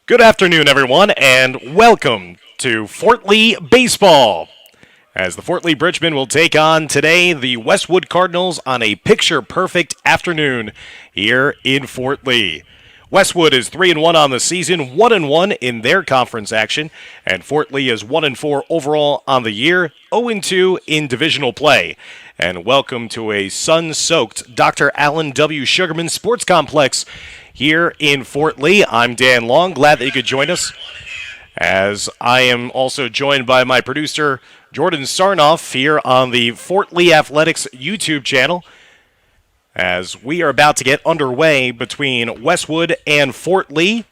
Good afternoon, everyone, and welcome to Fort Lee Baseball. As the Fort Lee Bridgemen will take on today the Westwood Cardinals on a picture-perfect afternoon here in Fort Lee. Westwood is 3-1 on the season, 1-1 in their conference action, and Fort Lee is 1-4 overall on the year, 0-2 in divisional play. And welcome to a sun-soaked Dr. Allen W. Sugarman Sports Complex here in Fort Lee. I'm Dan Long. Glad that you could join us, as I am also joined by my producer, Jordan Sarnoff, here on the Fort Lee Athletics YouTube channel, as we are about to get underway between Westwood and Fort Lee.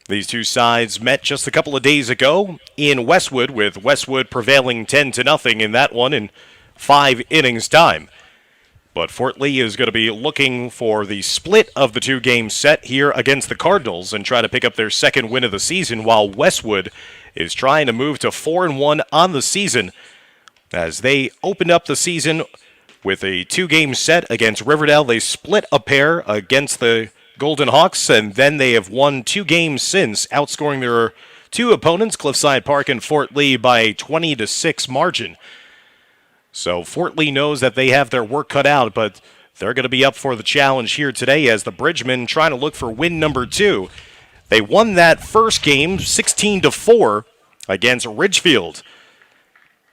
These two sides met just a couple of days ago in Westwood, with Westwood prevailing 10-0 in that one in 5 innings time. But Fort Lee is going to be looking for the split of the two-game set here against the Cardinals and try to pick up their second win of the season, while Westwood is trying to move to 4-1 on the season, as they opened up the season with a two-game set against Riverdale. They split a pair against the Golden Hawks, and then they have won 2 games since, outscoring their two opponents, Cliffside Park and Fort Lee, by a 20-6 margin. So Fort Lee knows that they have their work cut out, but they're going to be up for the challenge here today as the Bridgemen trying to look for win number 2. They won that first game 16-4 against Ridgefield,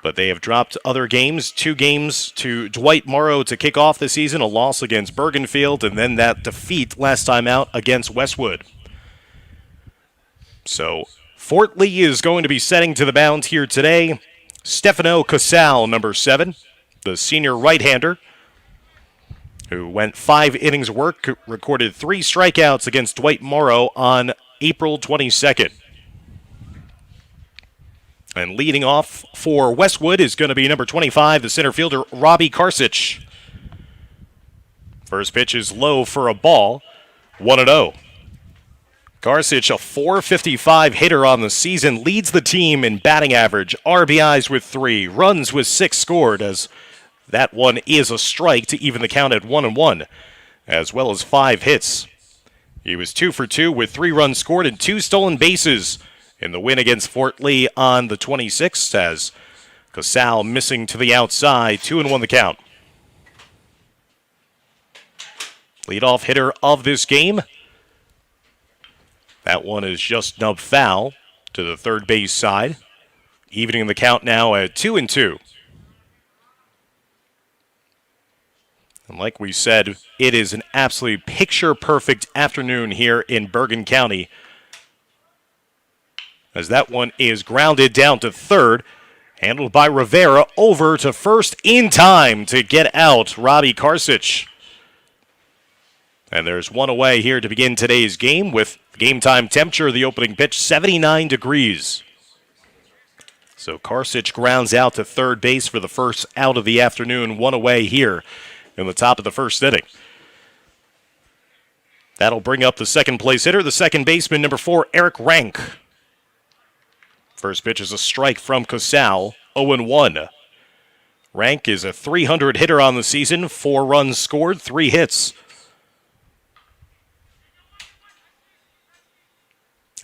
but they have dropped other games, 2 games to Dwight Morrow to kick off the season, a loss against Bergenfield, and then that defeat last time out against Westwood. So Fort Lee is going to be setting to the mound here today. Stefano Casal, number 7, the senior right-hander, who went 5 innings of work, recorded 3 strikeouts against Dwight Morrow on April 22nd. And leading off for Westwood is going to be number 25, the center fielder, Robbie Karsich. First pitch is low for a ball, 1-0. Karsich, a .455 hitter on the season, leads the team in batting average, RBIs with 3, runs with 6 scored, as that one is a strike to even the count at 1-1, as well as 5 hits. He was 2 for 2 with 3 runs scored and 2 stolen bases in the win against Fort Lee on the 26th, as Casal missing to the outside, 2-1 the count. Leadoff hitter of this game. That one is just nubbed foul to the third base side, evening the count now at 2-2. And like we said, it is an absolutely picture-perfect afternoon here in Bergen County, as that one is grounded down to third, handled by Rivera, over to first in time to get out Robbie Karsich. And there's one away here to begin today's game, with game time temperature of the opening pitch 79 degrees. So Karsich grounds out to third base for the first out of the afternoon, one away here in the top of the first inning. That'll bring up the second place hitter, the second baseman, number 4, Eric Rank. First pitch is a strike from Casal, 0-1. Rank is a .300 hitter on the season, 4 runs scored, 3 hits.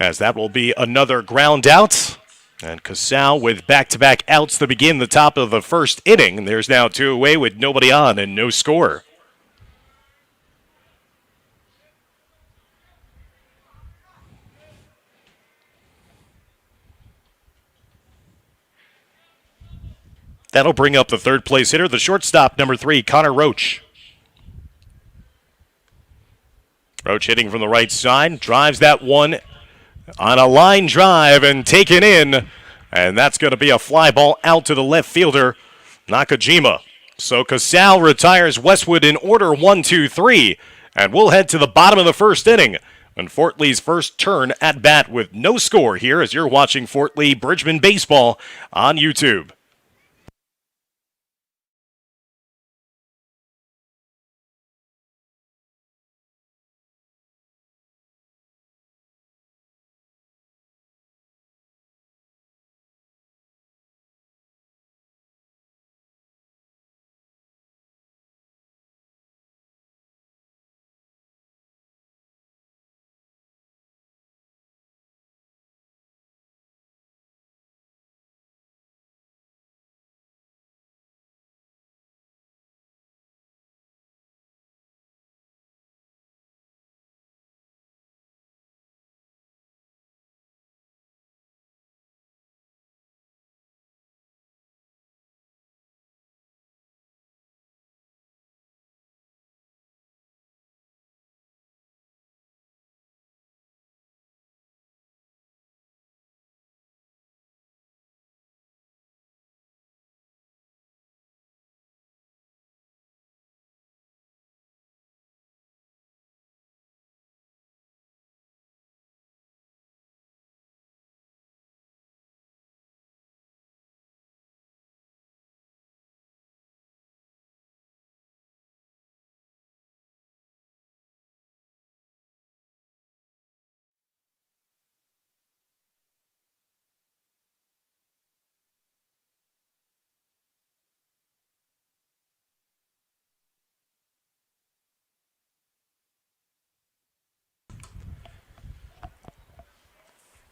As that will be another ground out. And Casal with back-to-back outs to begin the top of the first inning. There's now 2 away with nobody on and no score. That'll bring up the third place hitter, the shortstop, number 3, Connor Roach. Roach hitting from the right side, drives that one on a line drive and taken in, and that's going to be a fly ball out to the left fielder, Nakajima. So Casal retires Westwood in order 1-2-3, and we'll head to the bottom of the first inning and Fort Lee's first turn at bat with no score here, as you're watching Fort Lee Bridgeman Baseball on YouTube.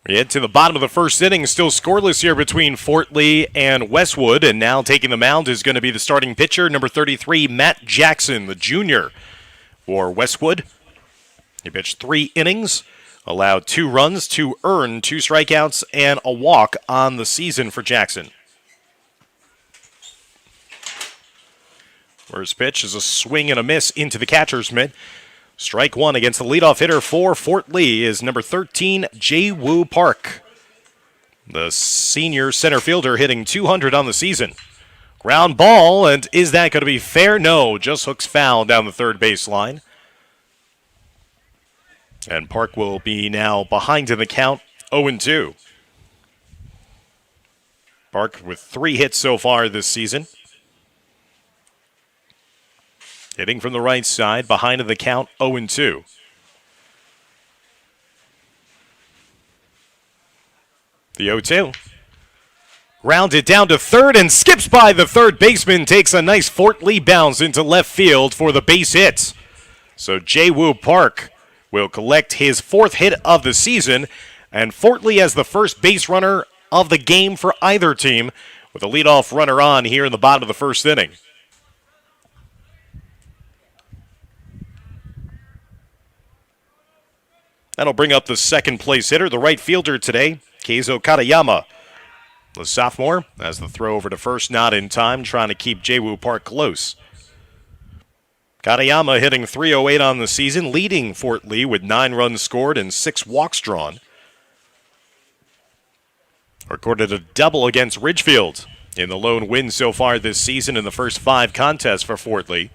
We head to the bottom of the first inning, still scoreless here between Fort Lee and Westwood, and now taking the mound is going to be the starting pitcher, number 33, Matt Jackson, the junior for Westwood. He pitched 3 innings, allowed 2 runs, 2 earned, 2 strikeouts, and a walk on the season for Jackson. First pitch is a swing and a miss into the catcher's mitt. Strike 1 against the leadoff hitter for Fort Lee is number 13, Jae-Woo Park. The senior center fielder hitting .200 on the season. Ground ball, and is that going to be fair? No, just hooks foul down the third baseline. And Park will be now behind in the count, 0-2. Park with 3 hits so far this season. Hitting from the right side, behind in the count, 0-2. The 0-2. Grounded down to third and skips by the third baseman. Takes a nice Fort Lee bounce into left field for the base hit. So Jae-Woo Park will collect his 4th hit of the season. And Fort Lee has the first base runner of the game for either team, with a leadoff runner on here in the bottom of the first inning. That'll bring up the second place hitter, the right fielder today, Keizo Katayama. The sophomore has the throw over to first, not in time, trying to keep Jae-Woo Park close. Katayama hitting .308 on the season, leading Fort Lee with 9 runs scored and 6 walks drawn. Recorded a double against Ridgefield in the lone win so far this season in the first 5 contests for Fort Lee.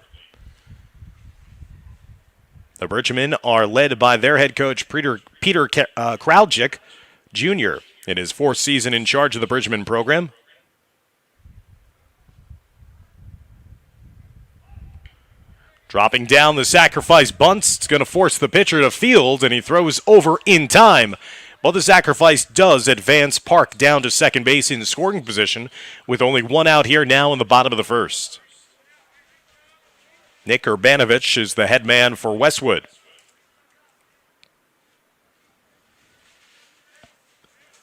The Birchmen are led by their head coach, Peter Kraujik Jr., in his 4th season in charge of the Bridgman program. Dropping down the sacrifice bunts. It's going to force the pitcher to field, and he throws over in time. But the sacrifice does advance Park down to second base in scoring position, with only 1 out here now in the bottom of the first. Nick Urbanovich is the head man for Westwood.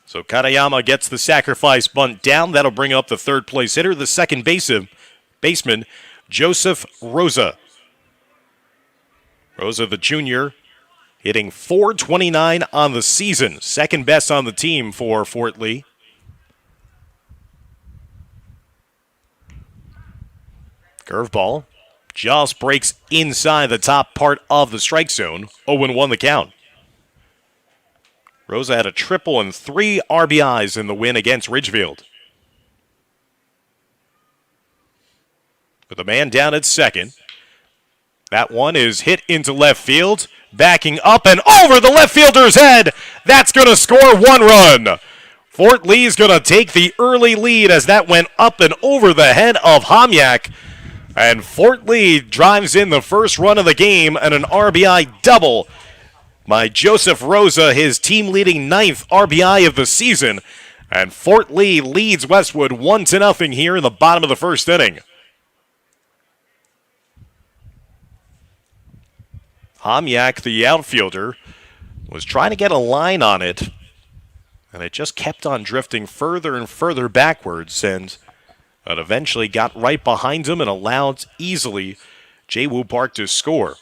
So Katayama gets the sacrifice bunt down. That'll bring up the third place hitter, the second baseman, Joseph Rosa. Rosa, the junior, hitting .429 on the season. Second best on the team for Fort Lee. Curveball. Just breaks inside the top part of the strike zone. 0-1 the count. Rosa had a triple and 3 RBIs in the win against Ridgefield. With a man down at second. That one is hit into left field. Backing up and over the left fielder's head. That's going to score 1 run. Fort Lee's going to take the early lead as that went up and over the head of Homyak. And Fort Lee drives in the first run of the game and an RBI double by Joseph Rosa, his team-leading 9th RBI of the season. And Fort Lee leads Westwood 1-0 here in the bottom of the first inning. Homyak, the outfielder, was trying to get a line on it, and it just kept on drifting further and further backwards, and it eventually got right behind him and allowed easily Jae-Woo Park to score.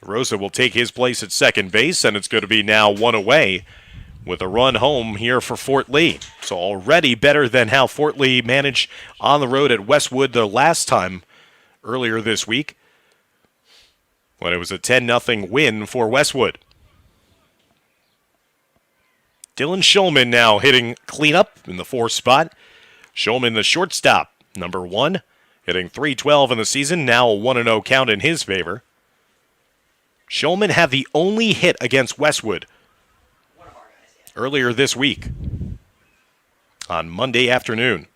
Rosa will take his place at second base, and it's going to be now 1 away with a run home here for Fort Lee. So already better than how Fort Lee managed on the road at Westwood the last time earlier this week, when it was a 10-0 win for Westwood. Dylan Shulman now hitting cleanup in the 4th spot. Shulman, the shortstop, number 1, hitting .312 in the season, now a 1-0 count in his favor. Shulman had the only hit against Westwood earlier this week on Monday afternoon.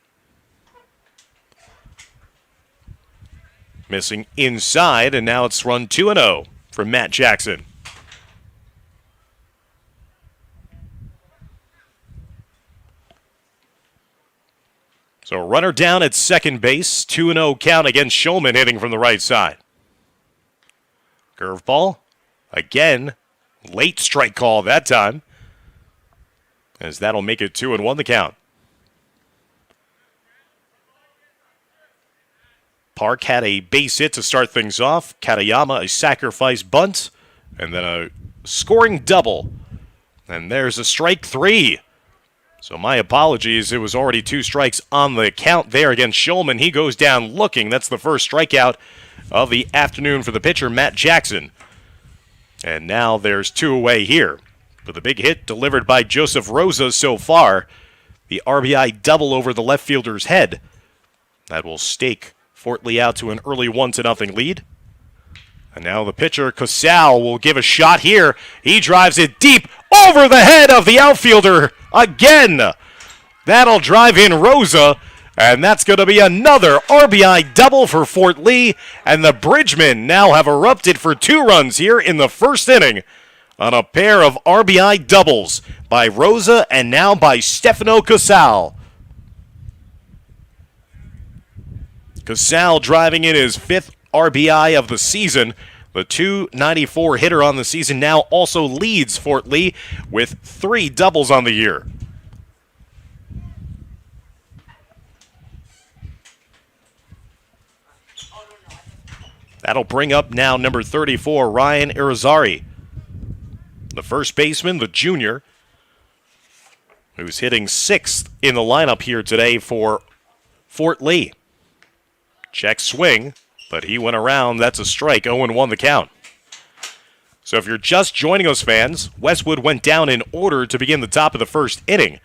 Missing inside, and now it's run 2-0 from Matt Jackson. So runner down at second base, 2-0 count against Shulman hitting from the right side. Curveball, again, Late strike call that time, as that'll make it 2-1 the count. Park had a base hit to start things off. Katayama, a sacrifice bunt, and then a scoring double. And there's a strike 3. So my apologies, it was already 2 strikes on the count there against Shulman. He goes down looking. That's the first strikeout of the afternoon for the pitcher, Matt Jackson. And now there's 2 away here. With a big hit delivered by Joseph Rosa so far. The RBI double over the left fielder's head. That will stake Fort Lee out to an early 1-0 lead. And now the pitcher, Casal, will give a shot here. He drives it deep over the head of the outfielder again. That'll drive in Rosa, and that's going to be another RBI double for Fort Lee. And the Bridgemen now have erupted for 2 runs here in the first inning on a pair of RBI doubles by Rosa and now by Stefano Casal. Casal driving in his 5th RBI of the season. The .294 hitter on the season now also leads Fort Lee with 3 doubles on the year. That'll bring up now number 34, Ryan Irizarry. The first baseman, the junior, who's hitting 6th in the lineup here today for Fort Lee. Check swing, but he went around. That's a strike. 0-1 the count. So if you're just joining us, fans, Westwood went down in order to begin the top of the first inning.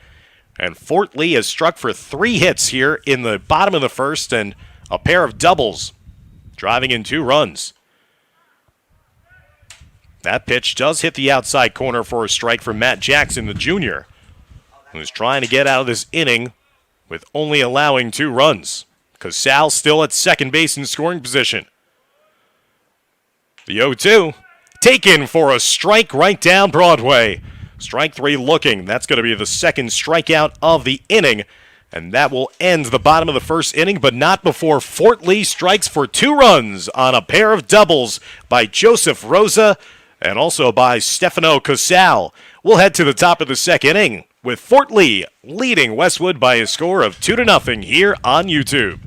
And Fort Lee has struck for 3 hits here in the bottom of the first and a pair of doubles, driving in 2 runs. That pitch does hit the outside corner for a strike from Matt Jackson, the junior, who's trying to get out of this inning with only allowing 2 runs. Casal still at second base in scoring position. The 0-2 taken for a strike right down Broadway. Strike 3 looking. That's going to be the second strikeout of the inning. And that will end the bottom of the first inning, but not before Fort Lee strikes for 2 runs on a pair of doubles by Joseph Rosa and also by Stefano Casal. We'll head to the top of the second inning with Fort Lee leading Westwood by a score of 2-0 here on YouTube.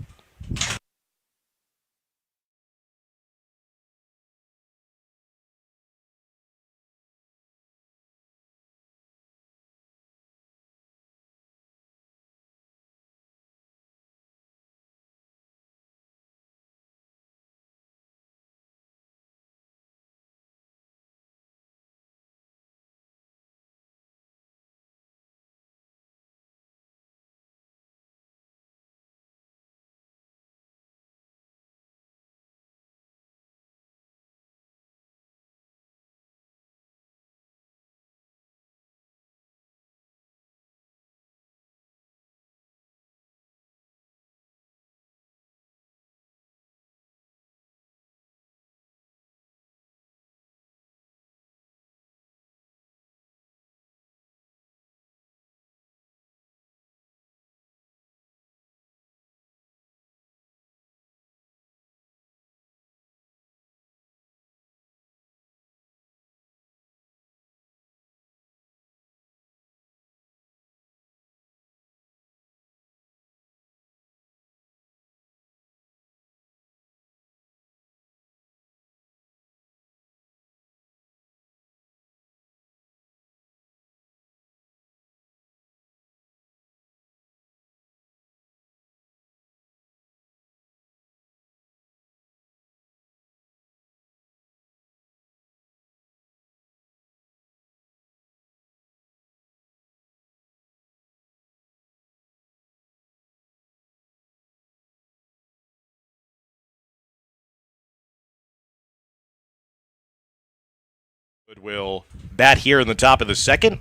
Will bat here in the top of the second.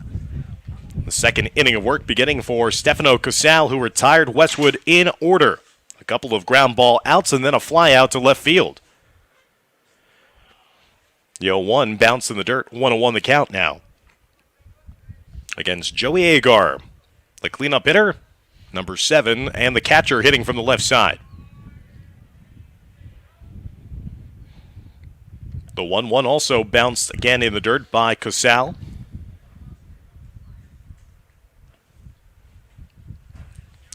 The second inning of work beginning for Stefano Casal, who retired Westwood in order. A couple of ground ball outs and then a fly out to left field. The 0-1 bounced in the dirt. 1-1 the count now. Against Joey Agar, the cleanup hitter, number 7, and the catcher hitting from the left side. The 1-1 also bounced again in the dirt by Casal.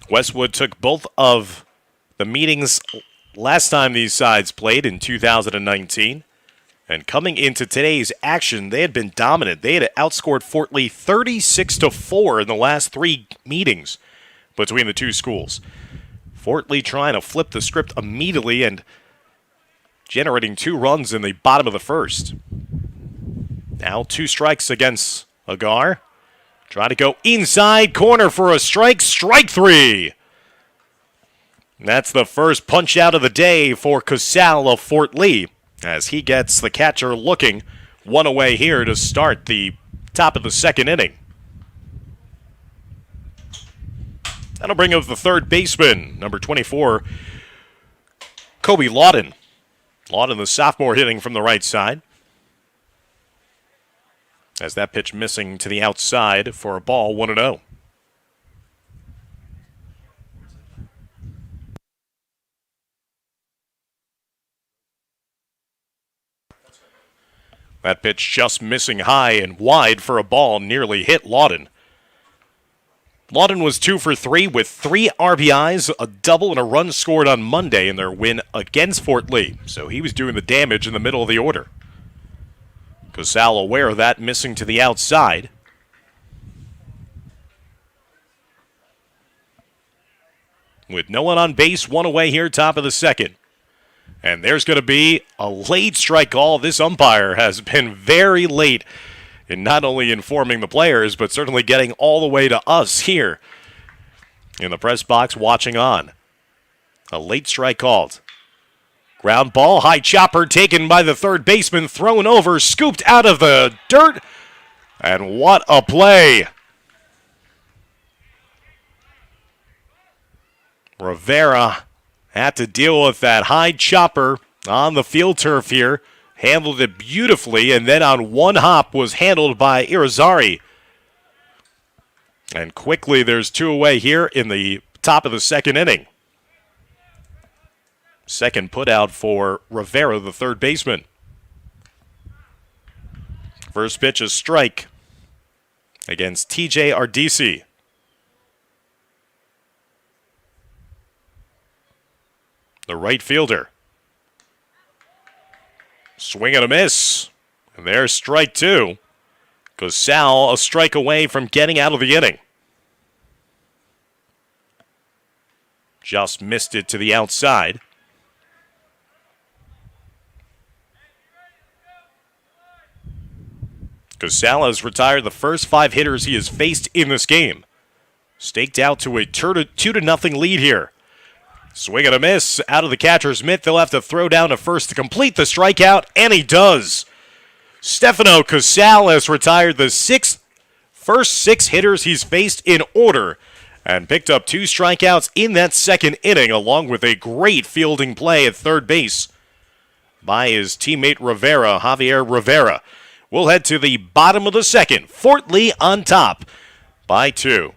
Westwood took both of the meetings last time these sides played in 2019. And coming into today's action, they had been dominant. They had outscored Fort Lee 36-4 in the last 3 meetings between the two schools. Fort Lee trying to flip the script immediately and generating 2 runs in the bottom of the first. Now 2 strikes against Agar. Trying to go inside corner for a strike. Strike 3. And that's the first punch out of the day for Casal of Fort Lee, as he gets the catcher looking one away here to start the top of the second inning. That'll bring up the third baseman, number 24, Kobe Lawton. Lawton, the sophomore, hitting from the right side. As that pitch missing to the outside for a ball, 1-0. That pitch just missing high and wide for a ball, nearly hit Lawton. Lawton was 2 for 3 with 3 RBIs, a double, and a run scored on Monday in their win against Fort Lee. So he was doing the damage in the middle of the order. Casal aware of that, missing to the outside. With no one on base, 1 away here, top of the second. And there's going to be a late strike call. This umpire has been very late in not only informing the players, but certainly getting all the way to us here in the press box watching on. A late strike called. Ground ball, high chopper taken by the third baseman, thrown over, scooped out of the dirt. And what a play. Rivera had to deal with that high chopper on the field turf here. Handled it beautifully, and then on one hop was handled by Irizarry. And quickly there's 2 away here in the top of the second inning. Second put out for Rivera, the third baseman. First pitch is strike against TJ Ardisi. The right fielder. Swing and a miss. And there's strike 2. Casal a strike away from getting out of the inning. Just missed it to the outside. Casal has retired the first 5 hitters he has faced in this game. Staked out to a 2-0 lead here. Swing and a miss out of the catcher's mitt. They'll have to throw down to first to complete the strikeout, and he does. Stefano Casal has retired the first 6 hitters he's faced in order and picked up 2 strikeouts in that second inning, along with a great fielding play at third base by his teammate Rivera, Javier Rivera. We'll head to the bottom of the second. Fort Lee on top by 2.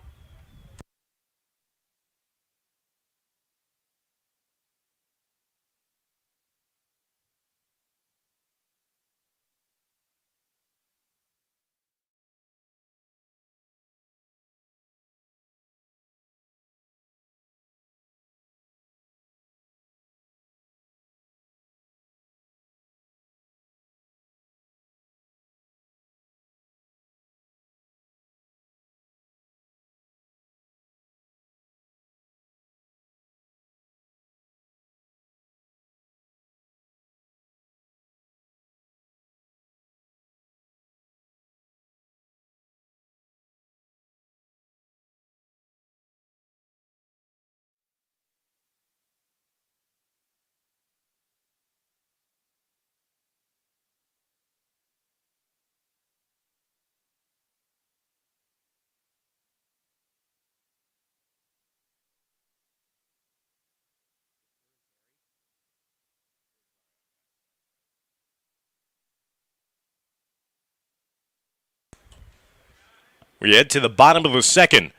We head to the bottom of the second.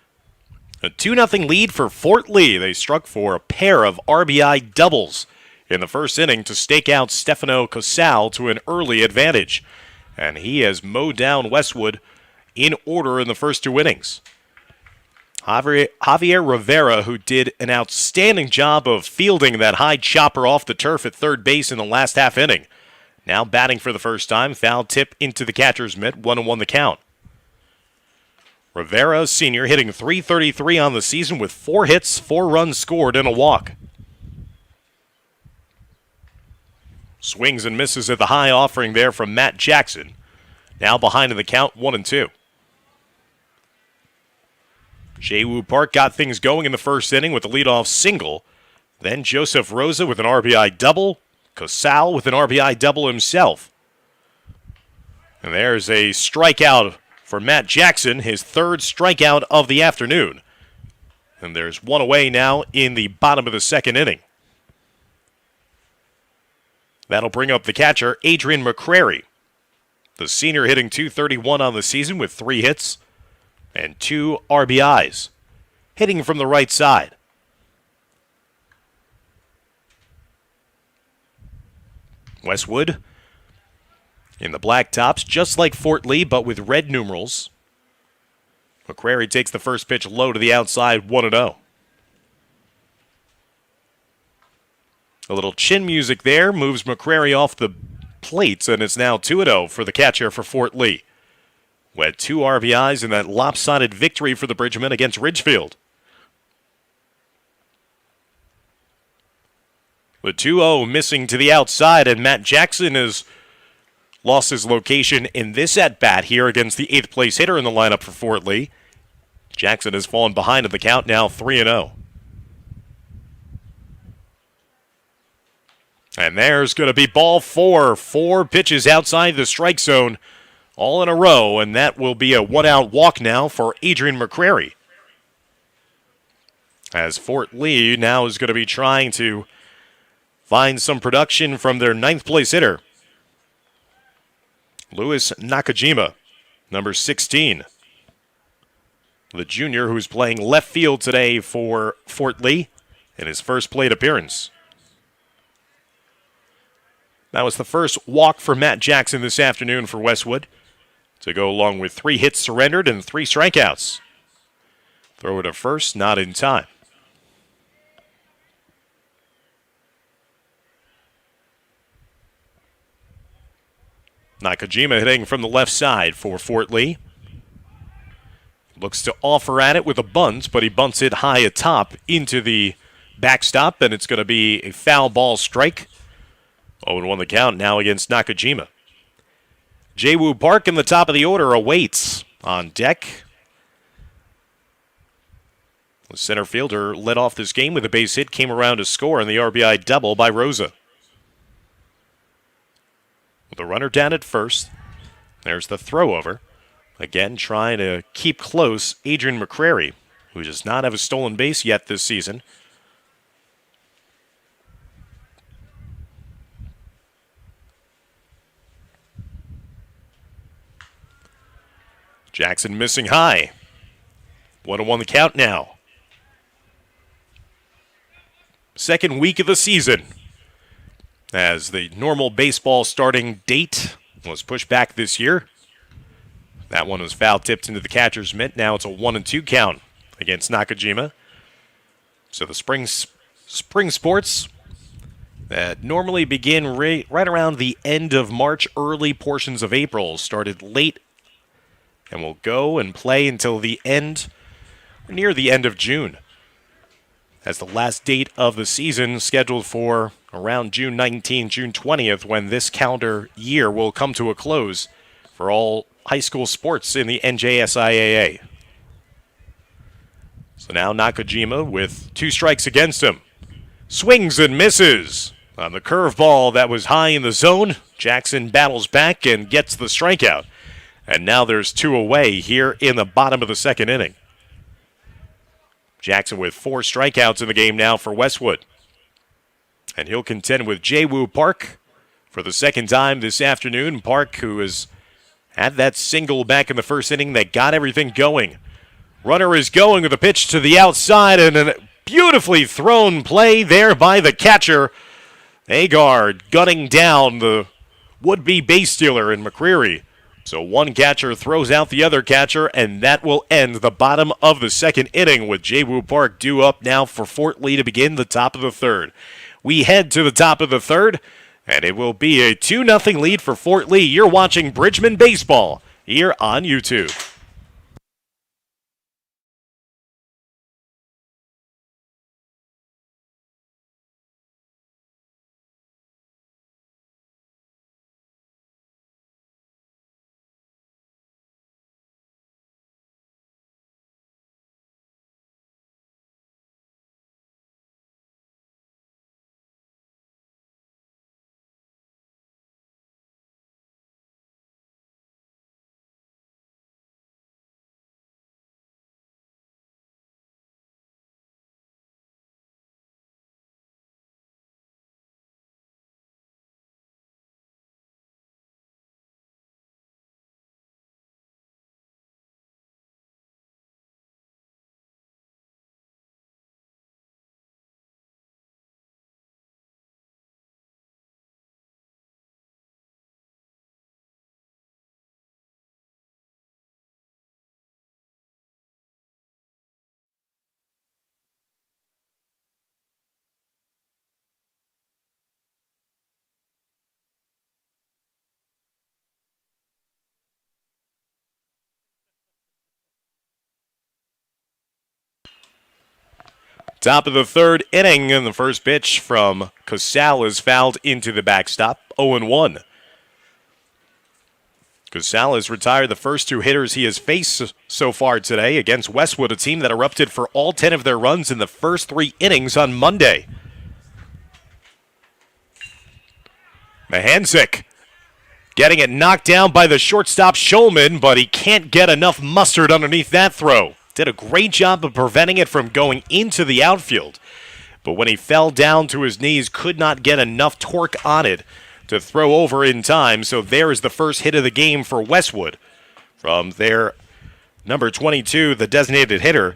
A 2-0 lead for Fort Lee. They struck for a pair of RBI doubles in the first inning to stake out Stefano Casal to an early advantage. And he has mowed down Westwood in order in the first 2 innings. Javier Rivera, who did an outstanding job of fielding that high chopper off the turf at third base in the last half inning. Now batting for the first time, foul tip into the catcher's mitt, 1-1 the count. Rivera, senior, hitting .333 on the season with 4 hits, 4 runs scored, and a walk. Swings and misses at the high offering there from Matt Jackson. Now behind in the count, 1-2. Daewoo Park got things going in the first inning with a leadoff single. Then Joseph Rosa with an RBI double. Casal with an RBI double himself. And there's a strikeout for Matt Jackson, his 3rd strikeout of the afternoon. And there's 1 away now in the bottom of the 2nd inning. That'll bring up the catcher, Adrian McCrary. The senior hitting .231 on the season with 3 hits and 2 RBIs. Hitting from the right side. Westwood in the black tops, just like Fort Lee, but with red numerals. McCrary takes the first pitch low to the outside, 1-0. A little chin music there moves McCrary off the plates, and it's now 2-0 for the catcher for Fort Lee, who had 2 RBIs in that lopsided victory for the Bridgmen against Ridgefield. The 2-0 missing to the outside, and Matt Jackson has lost his location in this at-bat here against the 8th place hitter in the lineup for Fort Lee. Jackson has fallen behind in the count, now 3-0. And there's going to be ball 4. 4 pitches outside the strike zone, all in a row, and that will be a 1-out walk now for Adrian McCrary. As Fort Lee now is going to be trying to find some production from their 9th place hitter, Louis Nakajima, number 16. The junior who's playing left field today for Fort Lee in his first plate appearance. That was the first walk for Matt Jackson this afternoon for Westwood, to go along with 3 hits surrendered and 3 strikeouts. Throw it at first, not in time. Nakajima hitting from the left side for Fort Lee. Looks to offer at it with a bunt, but he bunts it high atop into the backstop, and it's going to be a foul ball strike. 0-1 the count now against Nakajima. Daewoo Park in the top of the order awaits on deck. The center fielder led off this game with a base hit, came around to score on the RBI double by Rosa. With a runner down at first, there's the throw over. Again, trying to keep close Adrian McCrary, who does not have a stolen base yet this season. Jackson missing high. 1-1 the count now. Second week of the season, as the normal baseball starting date was pushed back this year. That one was foul tipped into the catcher's mitt. Now it's a 1-2 count against Nakajima. So the spring sports that normally begin right around the end of March, early portions of April, started late and will go and play until the end, or near the end of June. As the last date of the season scheduled for around June 19th, June 20th, when this calendar year will come to a close for all high school sports in the NJSIAA. So now Nakajima with 2 strikes against him. Swings and misses on the curveball that was high in the zone. Jackson battles back and gets the strikeout. And now there's 2 away here in the bottom of the second inning. Jackson with 4 strikeouts in the game now for Westwood. And he'll contend with Daewoo Park for the second time this afternoon. Park, who has had that single back in the first inning that got everything going. Runner is going with a pitch to the outside, and a beautifully thrown play there by the catcher. Agar gunning down the would-be base stealer in McCreary. So one catcher throws out the other catcher, and that will end the bottom of the second inning with Jaywu Park due up now for Fort Lee to begin the top of the third. We head to the top of the third, and it will be a 2-0 lead for Fort Lee. You're watching Bridgman Baseball here on YouTube. Top of the third inning, and the first pitch from Casal is fouled into the backstop, 0-1. Casal has retired the first two hitters he has faced so far today against Westwood, a team that erupted for all 10 of their runs in the first 3 innings on Monday. Mahanzik getting it knocked down by the shortstop Schulman, but he can't get enough mustard underneath that throw. Did a great job of preventing it from going into the outfield. But when he fell down to his knees, could not get enough torque on it to throw over in time. So there is the first hit of the game for Westwood from their number 22, the designated hitter,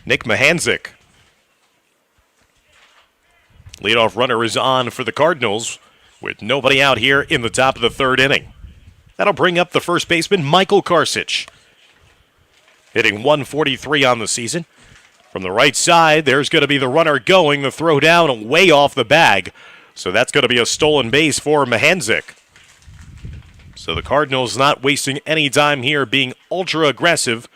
Nick Mahanzik. Leadoff runner is on for the Cardinals with nobody out here in the top of the third inning. That'll bring up the first baseman, Michael Karsich, hitting 143 on the season. From the right side, there's going to be the runner going. The throw down way off the bag. So that's going to be a stolen base for Mahanzik. So the Cardinals not wasting any time here, being ultra aggressive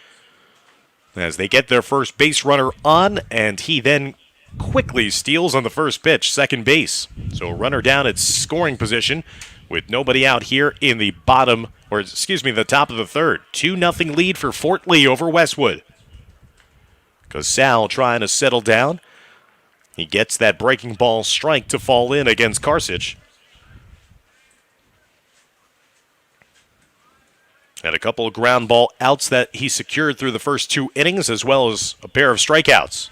as they get their first base runner on, and he then quickly steals on the first pitch, second base. So a runner down at scoring position with nobody out here in the the top of the third. 2-0 lead for Fort Lee over Westwood. Casal trying to settle down. He gets that breaking ball strike to fall in against Karsich. And a couple of ground ball outs that he secured through the first 2 innings, as well as a pair of strikeouts.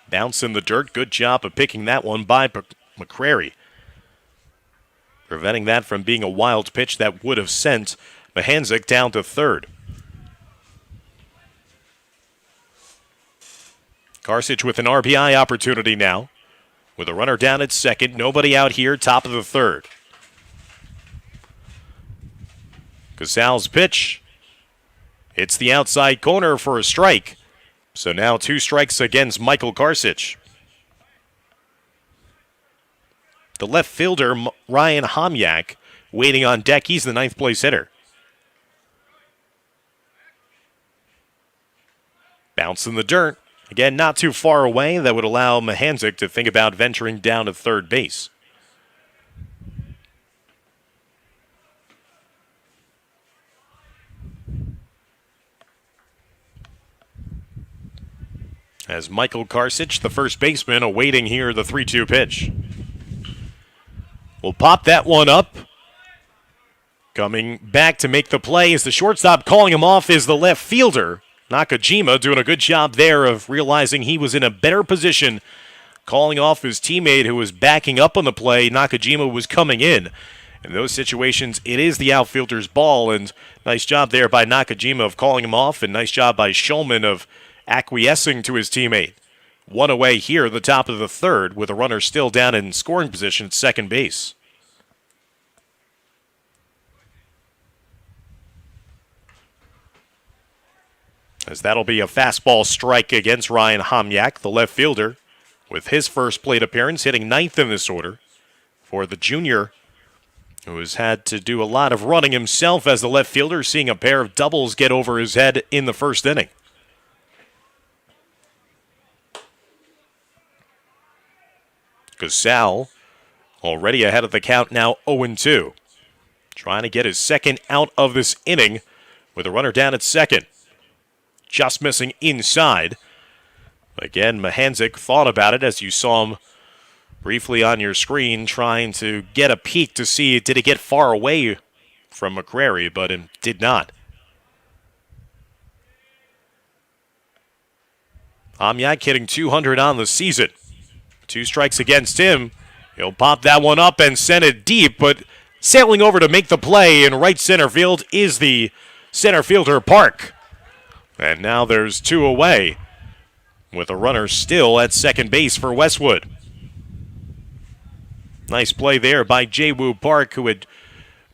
Bounce in the dirt. Good job of picking that one by McCreary, preventing that from being a wild pitch that would have sent Mahanzik down to third. Karsich with an RBI opportunity now, with a runner down at second. Nobody out here, top of the third. Casal's pitch hits the outside corner for a strike. So now 2 strikes against Michael Karsich. The left fielder, Ryan Homyak, waiting on deck. He's the 9th place hitter. Bounce in the dirt. Again, not too far away. That would allow Mahanzik to think about venturing down to third base. As Michael Karsich, the first baseman, awaiting here the 3-2 pitch. We'll pop that one up. Coming back to make the play is the shortstop. Calling him off is the left fielder, Nakajima, doing a good job there of realizing he was in a better position, calling off his teammate who was backing up on the play. Nakajima was coming in. In those situations, it is the outfielder's ball, and nice job there by Nakajima of calling him off, and nice job by Schulman of acquiescing to his teammate. One away here at the top of the third with a runner still down in scoring position at second base. As that'll be a fastball strike against Ryan Homyak, the left fielder, with his first plate appearance, hitting ninth in this order for the junior, who has had to do a lot of running himself as the left fielder, seeing a pair of doubles get over his head in the first inning. Casal already ahead of the count now 0-2. Trying to get his second out of this inning with a runner down at second. Just missing inside. Again, Mahanzik thought about it as you saw him briefly on your screen, trying to get a peek to see did it get far away from McCrary, but it did not. Homyak hitting 200 on the season. 2 strikes against him. He'll pop that one up and send it deep, but sailing over to make the play in right center field is the center fielder Park. And now there's 2 away, with a runner still at second base for Westwood. Nice play there by Jae-Woo Park, who had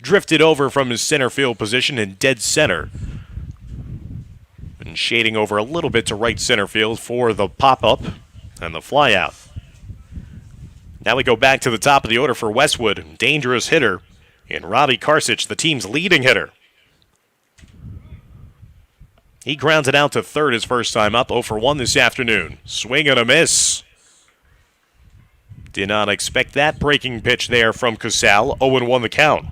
drifted over from his center field position in dead center. And shading over a little bit to right center field for the pop-up and the flyout. Now we go back to the top of the order for Westwood. Dangerous hitter in Robbie Karsich, the team's leading hitter. He grounds it out to third his first time up, 0-for-1 this afternoon. Swing and a miss. Did not expect that breaking pitch there from Casal. 0-1 the count.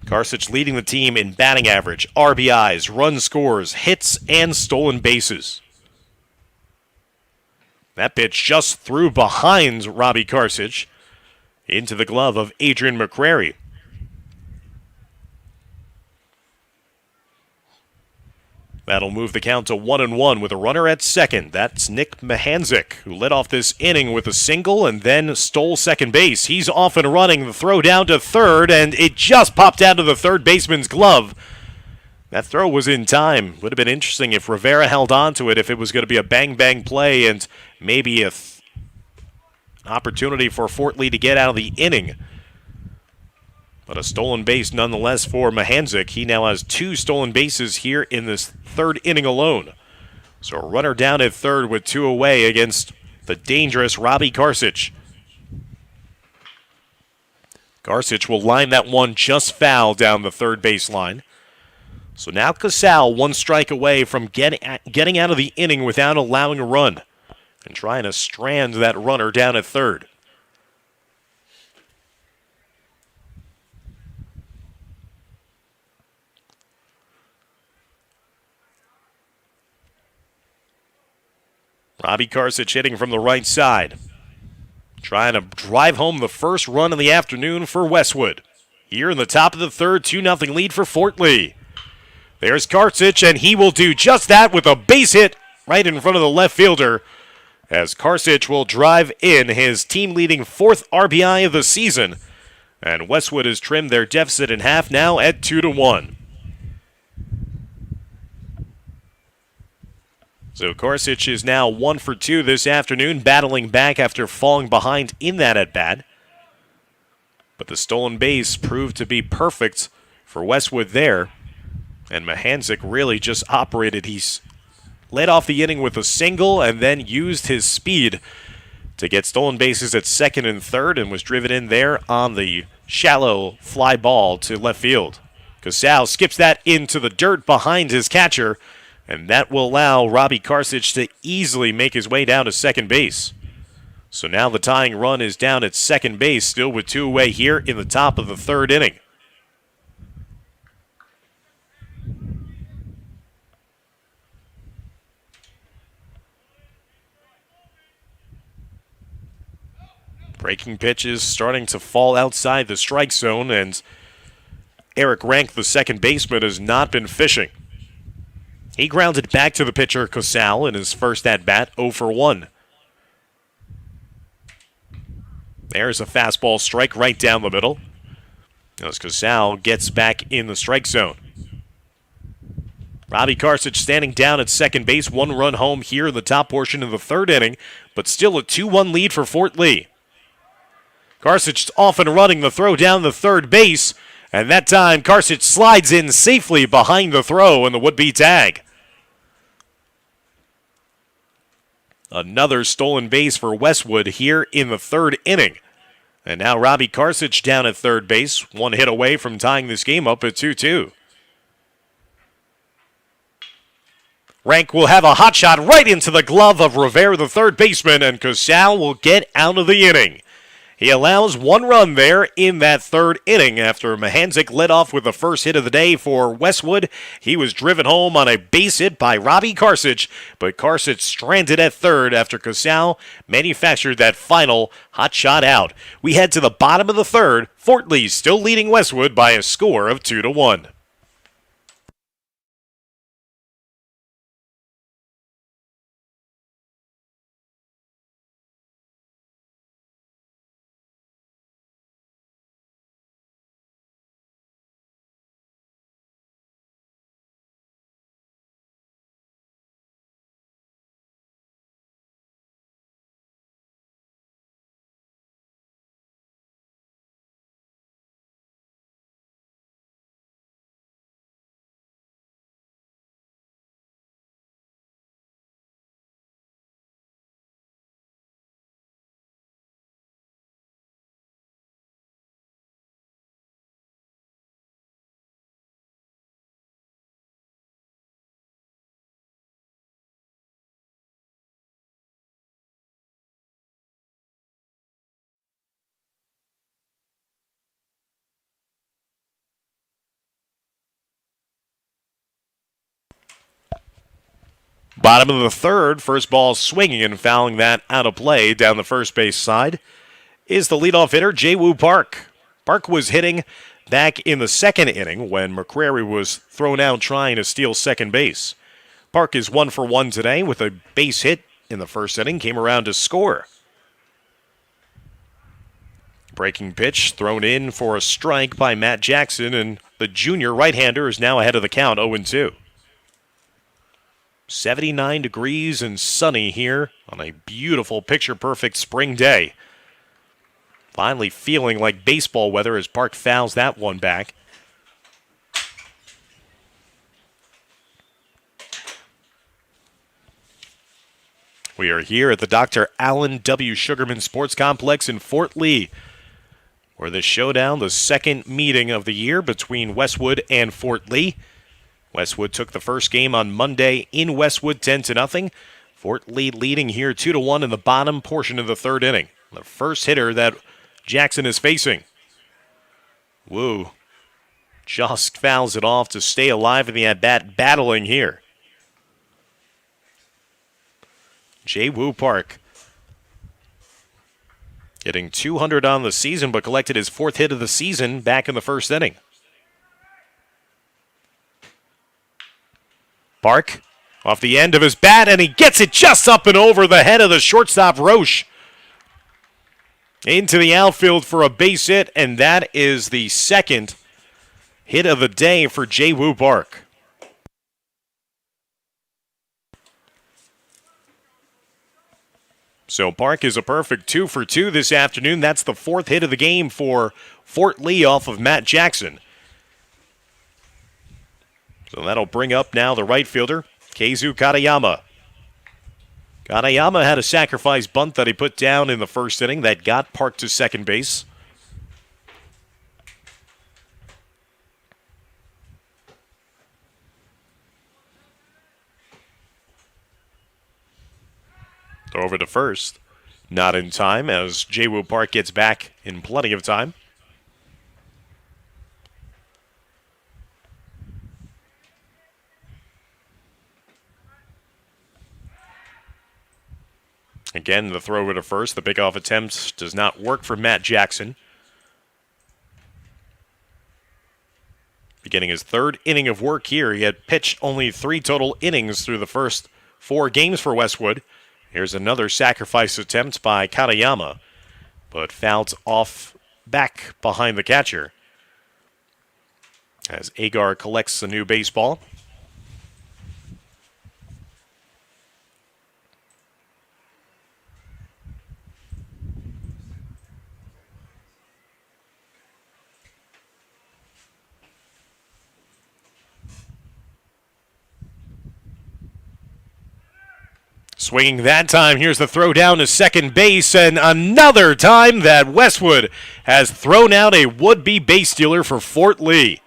Karsich leading the team in batting average, RBIs, run scores, hits, and stolen bases. That pitch just threw behind Robbie Karsich into the glove of Adrian McCrary. That'll move the count to 1-1 with a runner at second. That's Nick Mahanzik, who led off this inning with a single and then stole second base. He's off and running. The throw down to third, and it just popped out of the third baseman's glove. That throw was in time. Would have been interesting if Rivera held on to it, if it was going to be a bang-bang play and maybe an opportunity for Fort Lee to get out of the inning. But a stolen base nonetheless for Mahanzik. He now has 2 stolen bases here in this third inning alone. So a runner down at third with 2 away against the dangerous Robbie Karsich. Karsich will line that one just foul down the third baseline. So now Casal 1 strike away from getting out of the inning without allowing a run and trying to strand that runner down at third. Robbie Karsich hitting from the right side. Trying to drive home the first run of the afternoon for Westwood. Here in the top of the third, 2-0 lead for Fort Lee. There's Karsich, and he will do just that with a base hit right in front of the left fielder, as Karsich will drive in his team-leading 4th RBI of the season. And Westwood has trimmed their deficit in half now at 2-1. So Karsich is now 1 for 2 this afternoon, battling back after falling behind in that at-bat. But the stolen base proved to be perfect for Westwood there. And Mahanzik really just operated. He's led off the inning with a single and then used his speed to get stolen bases at second and third and was driven in there on the shallow fly ball to left field. Casal skips that into the dirt behind his catcher, and that will allow Robbie Karsich to easily make his way down to second base. So now the tying run is down at second base, still with 2 away here in the top of the third inning. Breaking pitches starting to fall outside the strike zone, and Eric Rank, the second baseman, has not been fishing. He grounded back to the pitcher, Casal, in his first at-bat, 0-for-1. There's a fastball strike right down the middle, as Casal gets back in the strike zone. Robbie Karsic standing down at second base. 1 run home here in the top portion of the third inning, but still a 2-1 lead for Fort Lee. Karsic off and running the throw down the third base, and that time Karsic slides in safely behind the throw and the would-be tag. Another stolen base for Westwood here in the third inning. And now Robbie Karsic down at third base, 1 hit away from tying this game up at 2-2. Rank will have a hot shot right into the glove of Rivera, the third baseman, and Casal will get out of the inning. He allows 1 run there in that third inning after Mahanzik led off with the first hit of the day for Westwood. He was driven home on a base hit by Robbie Karsic, but Karsic stranded at third after Casal manufactured that final hot shot out. We head to the bottom of the third. Fort Lee still leading Westwood by a score of 2-1. Bottom of the third, first ball swinging and fouling that out of play down the first base side is the leadoff hitter, Jae-Woo Park. Park was hitting back in the second inning when McCrary was thrown out trying to steal second base. Park is 1 for 1 today with a base hit in the first inning, came around to score. Breaking pitch thrown in for a strike by Matt Jackson, and the junior right-hander is now ahead of the count, 0-2. 79 degrees and sunny here on a beautiful picture-perfect spring day. Finally feeling like baseball weather as Park fouls that one back. We are here at the Dr. Allen W. Sugarman Sports Complex in Fort Lee, where the showdown, the second meeting of the year between Westwood and Fort Lee. Westwood took the first game on Monday in Westwood 10-0. Fort Lee leading here 2-1 in the bottom portion of the third inning. The first hitter that Jackson is facing. Woo. Just fouls it off to stay alive in the at-bat, battling here. Jae-Woo Park getting 200 on the season, but collected his 4th hit of the season back in the first inning. Park off the end of his bat, and he gets it just up and over the head of the shortstop, Roche. Into the outfield for a base hit, and that is the second hit of the day for Jae-Woo Park. So Park is a perfect 2 for 2 this afternoon. That's the 4th hit of the game for Fort Lee off of Matt Jackson. So that'll bring up now the right fielder, Keizu Katayama. Katayama had a sacrifice bunt that he put down in the first inning that got Park to second base. Throw over to first. Not in time as Jae-Woo Park gets back in plenty of time. Again, the throw over to first. The pickoff attempt does not work for Matt Jackson. Beginning his 3rd inning of work here. He had pitched only 3 total innings through the first 4 games for Westwood. Here's another sacrifice attempt by Katayama, but fouled off back behind the catcher as Agar collects the new baseball. Swinging that time, here's the throw down to second base, and another time that Westwood has thrown out a would-be base stealer for Fort Lee.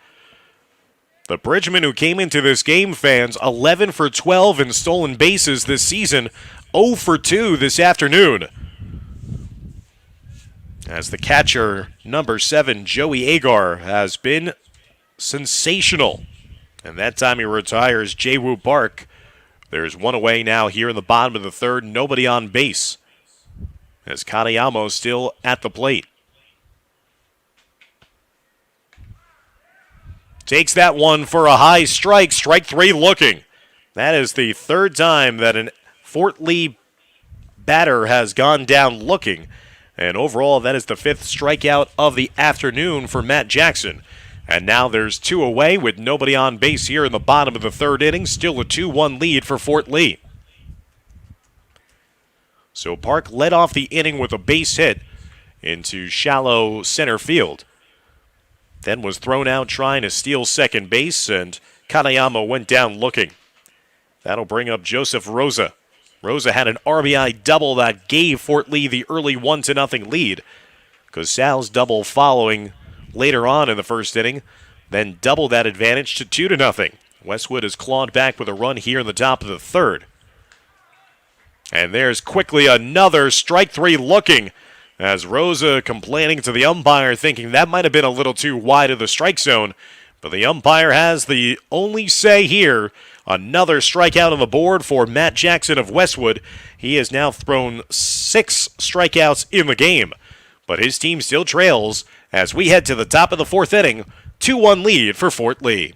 The Bridgmen who came into this game, fans, 11 for 12 in stolen bases this season, 0 for 2 this afternoon. As the catcher, number 7, Joey Agar, has been sensational. And that time he retires Jae-Woo Park. There's one away now here in the bottom of the third, nobody on base. As Katayama still at the plate. Takes that one for a high strike, strike 3 looking. That is the third time that an Fort Lee batter has gone down looking. And overall, that is the 5th strikeout of the afternoon for Matt Jackson. And now there's 2 away with nobody on base here in the bottom of the third inning. Still a 2-1 lead for Fort Lee. So Park led off the inning with a base hit into shallow center field. Then was thrown out trying to steal second base, and Katayama went down looking. That'll bring up Joseph Rosa. Rosa had an RBI double that gave Fort Lee the early 1-0 lead. Casal's double following later on in the first inning, then doubled that advantage to 2-0. Westwood has clawed back with a run here in the top of the third. And there's quickly another strike 3 looking, as Rosa complaining to the umpire, thinking that might have been a little too wide of the strike zone. But the umpire has the only say here. Another strikeout on the board for Matt Jackson of Westwood. He has now thrown 6 strikeouts in the game. But his team still trails as we head to the top of the 4th inning. 2-1 lead for Fort Lee.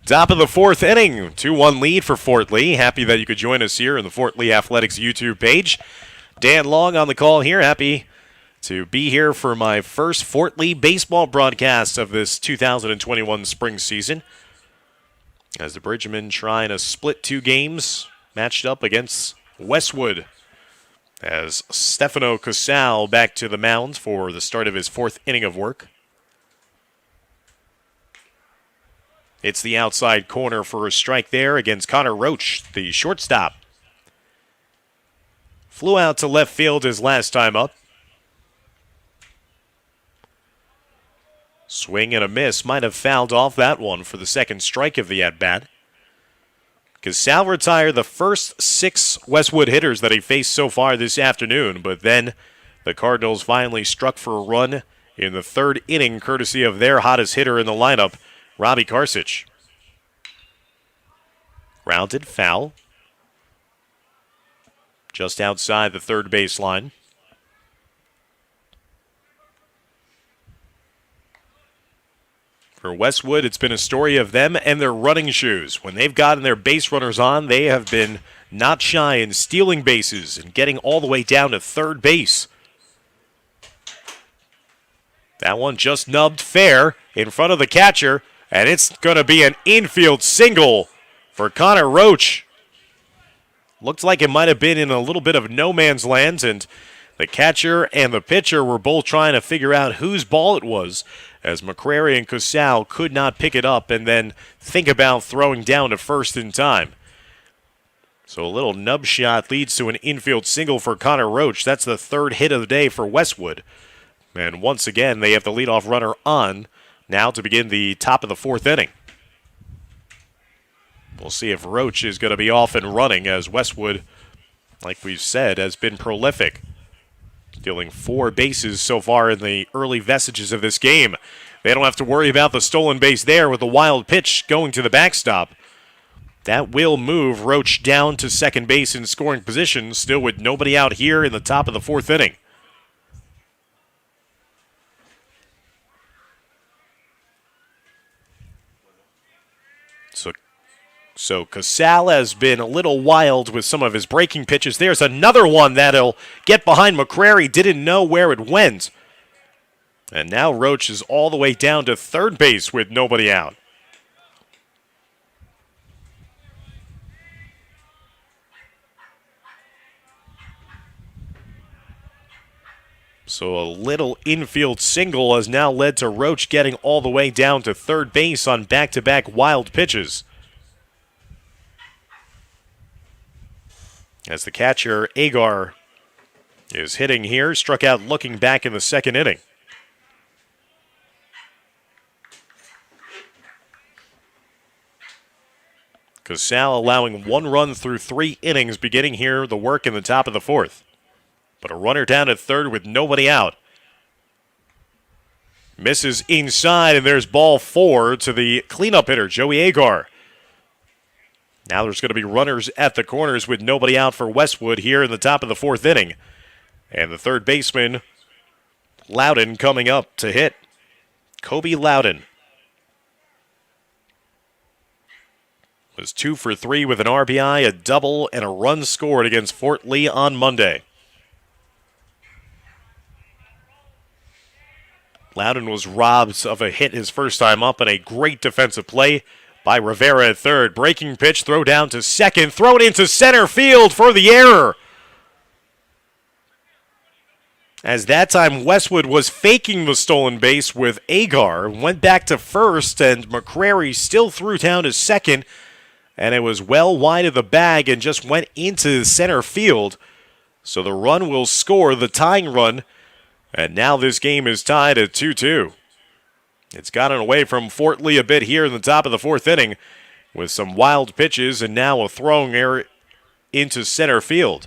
Top of the 4th inning, 2-1 lead for Fort Lee. Happy that you could join us here on the Fort Lee Athletics YouTube page. Dan Long on the call here. Happy to be here for my first Fort Lee baseball broadcast of this 2021 spring season. As the Bridgmen trying to split 2 games, matched up against Westwood. As Stefano Casal back to the mound for the start of his 4th inning of work. It's the outside corner for a strike there against Connor Roach, the shortstop. Flew out to left field his last time up. Swing and a miss. Might have fouled off that one for the second strike of the at-bat. Casal retired the first 6 Westwood hitters that he faced so far this afternoon, but then the Cardinals finally struck for a run in the 3rd inning, courtesy of their hottest hitter in the lineup, Robbie Karsich. Grounded, foul. Just outside the third baseline. For Westwood, it's been a story of them and their running shoes. When they've gotten their base runners on, they have been not shy in stealing bases and getting all the way down to third base. That one just nubbed fair in front of the catcher. And it's going to be an infield single for Connor Roach. Looked like it might have been in a little bit of no man's land, and the catcher and the pitcher were both trying to figure out whose ball it was as McCrary and Casal could not pick it up and then think about throwing down to first in time. So a little nub shot leads to an infield single for Connor Roach. That's the third hit of the day for Westwood. And once again, they have the leadoff runner on now to begin the top of the fourth inning. We'll see if Roach is going to be off and running, as Westwood, like we've said, has been prolific, stealing 4 bases so far in the early vestiges of this game. They don't have to worry about the stolen base there with the wild pitch going to the backstop. That will move Roach down to second base in scoring position, still with nobody out here in the top of the fourth inning. So Casal has been a little wild with some of his breaking pitches. There's another one that'll get behind McCrary. Didn't know where it went. And now Roach is all the way down to third base with nobody out. So a little infield single has now led to Roach getting all the way down to third base on back-to-back wild pitches. As the catcher, Agar, is hitting here, struck out looking back in the second inning. Casal allowing 1 run through 3 innings, beginning here the work in the top of the fourth. But a runner down at third with nobody out. Misses inside, and there's ball 4 to the cleanup hitter, Joey Agar. Now there's going to be runners at the corners with nobody out for Westwood here in the top of the fourth inning. And the third baseman, Loudon, coming up to hit. Kobe Loudon was 2 for 3 with an RBI, a double, and a run scored against Fort Lee on Monday. Loudon was robbed of a hit his first time up, and a great defensive play by Rivera at third. Breaking pitch, throw down to second, throw it into center field for the error. As that time Westwood was faking the stolen base with Agar, went back to first, and McCrary still threw down to second, and it was well wide of the bag and just went into center field. So the run will score, the tying run, and now this game is tied at 2-2. It's gotten away from Fort Lee a bit here in the top of the fourth inning with some wild pitches and now a throwing error into center field.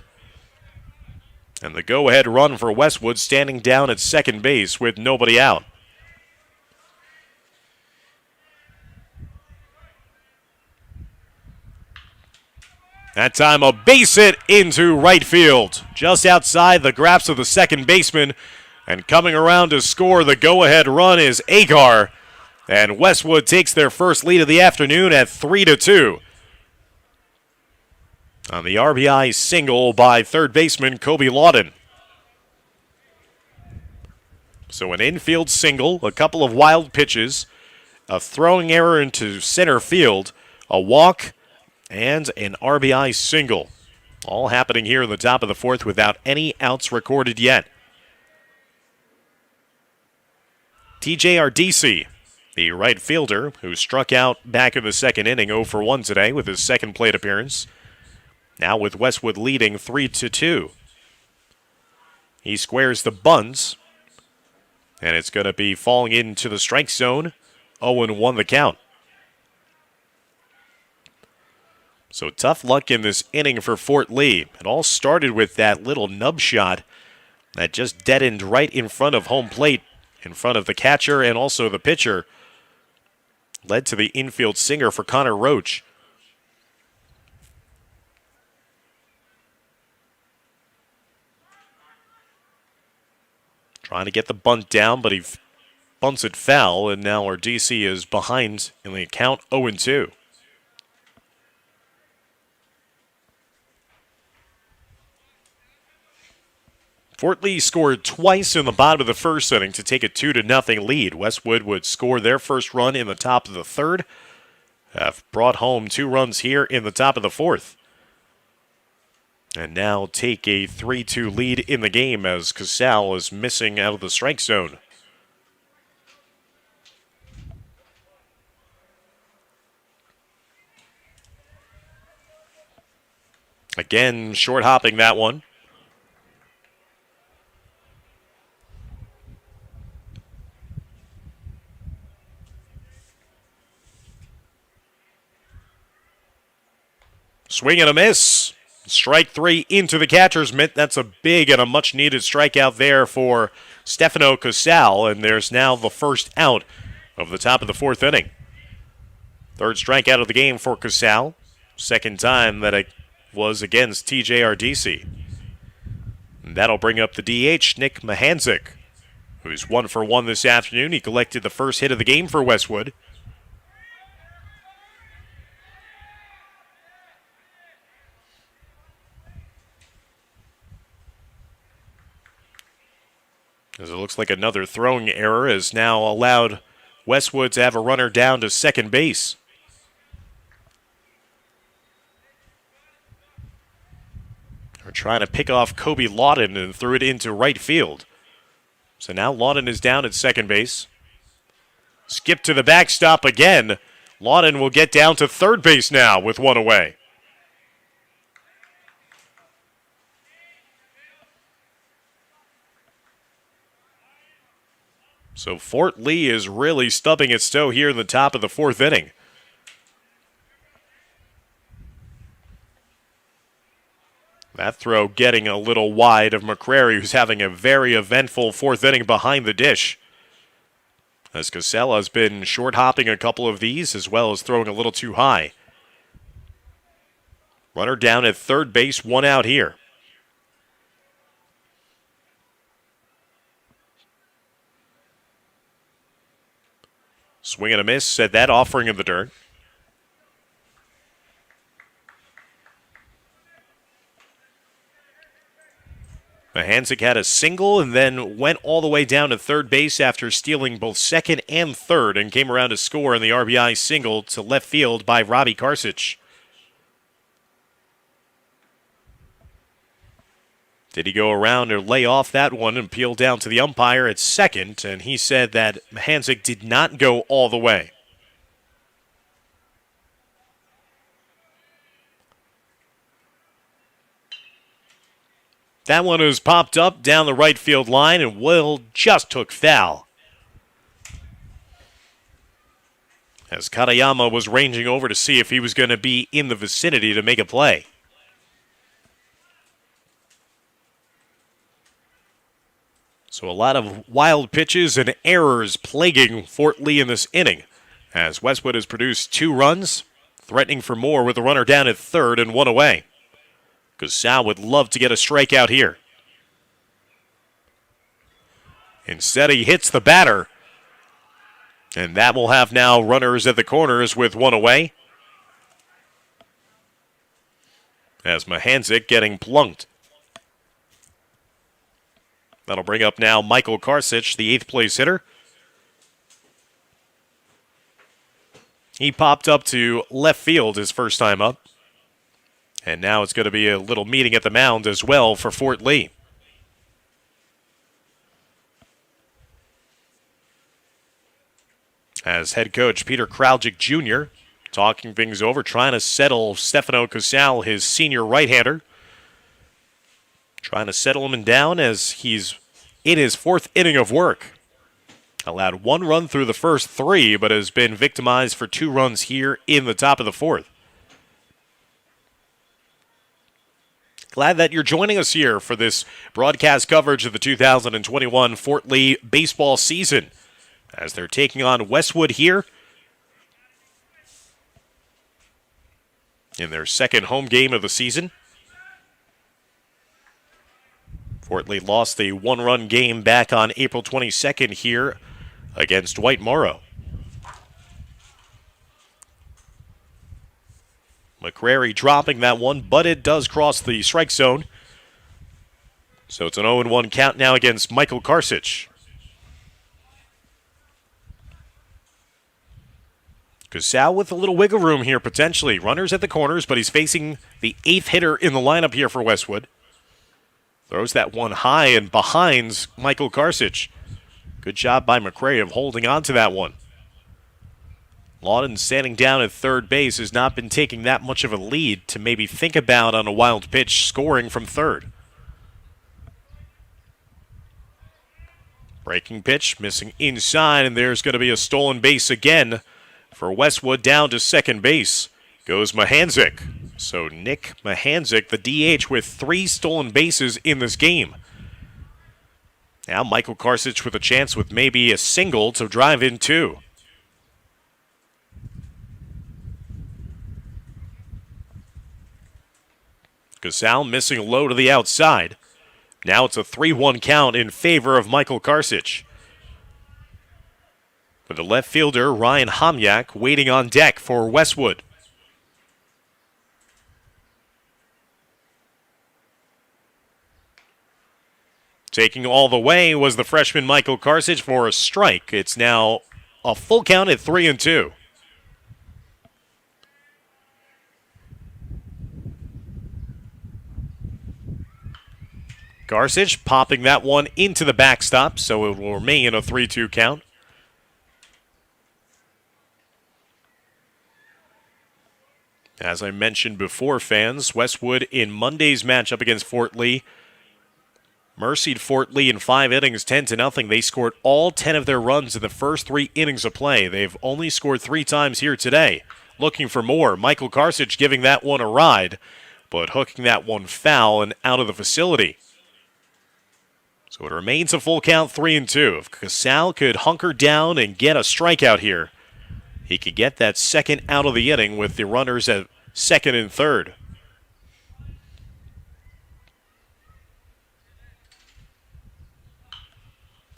And the go-ahead run for Westwood standing down at second base with nobody out. That time a base hit into right field, just outside the grasp of the second baseman. And coming around to score the go-ahead run is Agar. And Westwood takes their first lead of the afternoon at 3-2. On the RBI single by third baseman Kobe Loudon. So an infield single, a couple of wild pitches, a throwing error into center field, a walk, and an RBI single. All happening here in the top of the fourth without any outs recorded yet. TJ Ardisi, the right fielder, who struck out back in the second inning, 0 for 1 today with his second plate appearance. Now with Westwood leading 3-2. He squares the bunt, and it's going to be falling into the strike zone. 0-1 the count. So tough luck in this inning for Fort Lee. It all started with that little nub shot that just deadened right in front of home plate, in front of the catcher and also the pitcher. Led to the infield singer for Connor Roach. Trying to get the bunt down, but he bunts it foul, and now our DC is behind in the count 0-2. Fort Lee scored twice in the bottom of the first inning to take a 2-0 lead. Westwood would score their first run in the top of the third. Have brought home 2 runs here in the top of the fourth. And now take a 3-2 lead in the game as Casal is missing out of the strike zone. Again, short hopping that one. Swing and a miss. Strike three into the catcher's mitt. That's a big and a much-needed strikeout there for Stefano Casal, and there's now the first out of the top of the fourth inning. Third strikeout of the game for Casal. Second time that it was against TJRDC. And that'll bring up the DH, Nick Mahanzik, who's 1 for 1 this afternoon. He collected the first hit of the game for Westwood. As it looks like another throwing error has now allowed Westwood to have a runner down to second base. They're trying to pick off Kobe Lawton and threw it into right field. So now Lawton is down at second base. Skip to the backstop again. Lawton will get down to third base now with one away. So Fort Lee is really stubbing its toe here in the top of the fourth inning. That throw getting a little wide of McCrary, who's having a very eventful fourth inning behind the dish. As Casella has been short hopping a couple of these, as well as throwing a little too high. Runner down at third base, one out here. Swing and a miss, said that offering in the dirt. Mahanzik had a single and then went all the way down to third base after stealing both second and third and came around to score in the RBI single to left field by Robbie Karsich. Did he go around or lay off that one and peel down to the umpire at second? And he said that Mahanzik did not go all the way. That one was popped up down the right field line, and Will just took foul. As Katayama was ranging over to see if he was going to be in the vicinity to make a play. So a lot of wild pitches and errors plaguing Fort Lee in this inning, as Westwood has produced 2 runs, threatening for more with a runner down at third and one away. Casal would love to get a strikeout here. Instead, he hits the batter. And that will have now runners at the corners with one away. As Mahanzik getting plunked. That'll bring up now Michael Karsich, the 8th place hitter. He popped up to left field his first time up. And now it's going to be a little meeting at the mound as well for Fort Lee. As head coach Peter Kraljic Jr. talking things over, trying to settle Stefano Casal, his senior right-hander. Trying to settle him down as he's in his 4th inning of work. Allowed 1 run through the first 3, but has been victimized for 2 runs here in the top of the 4th. Glad that you're joining us here for this broadcast coverage of the 2021 Fort Lee baseball season, as they're taking on Westwood here in their second home game of the season. Fort Lee lost a 1-run game back on April 22nd here against Dwight Morrow. McCrary dropping that one, but it does cross the strike zone. So it's an 0-1 count now against Michael Karsich. Casal with a little wiggle room here potentially. Runners at the corners, but he's facing the 8th hitter in the lineup here for Westwood. Throws that one high and behind Michael Karsich. Good job by McCrary of holding on to that one. Lawton standing down at third base has not been taking that much of a lead to maybe think about on a wild pitch scoring from third. Breaking pitch, missing inside, and there's going to be a stolen base again for Westwood. Down to second base goes Mahanzik. So Nick Mahanzik, the DH, with 3 stolen bases in this game. Now Michael Karsich with a chance with maybe a single to drive in 2. Gasal missing low to the outside. Now it's a 3-1 count in favor of Michael Karsich. With the left fielder, Ryan Homyak, waiting on deck for Westwood. Taking all the way was the freshman Michael Karsich for a strike. It's now a full count at 3-2. Karsich popping that one into the backstop, so it will remain a 3-2 count. As I mentioned before, fans, Westwood in Monday's matchup against Fort Lee mercied Fort Lee in 5 innings, 10-0. They scored all 10 of their runs in the first 3 innings of play. They've only scored 3 times here today. Looking for more. Michael Karsich giving that one a ride, but hooking that one foul and out of the facility. So it remains a full count, 3-2. If Casal could hunker down and get a strikeout here, he could get that second out of the inning with the runners at second and third.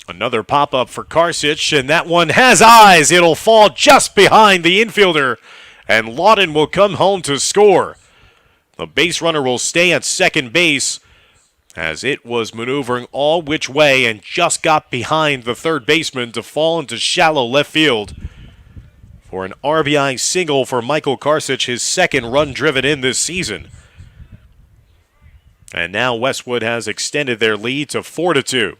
Another pop-up for Karsich, and that one has eyes. It'll fall just behind the infielder, and Lawton will come home to score. The base runner will stay at second base as it was maneuvering all which way and just got behind the third baseman to fall into shallow left field for an RBI single for Michael Karsich, his second run driven in this season. And now Westwood has extended their lead to 4-2.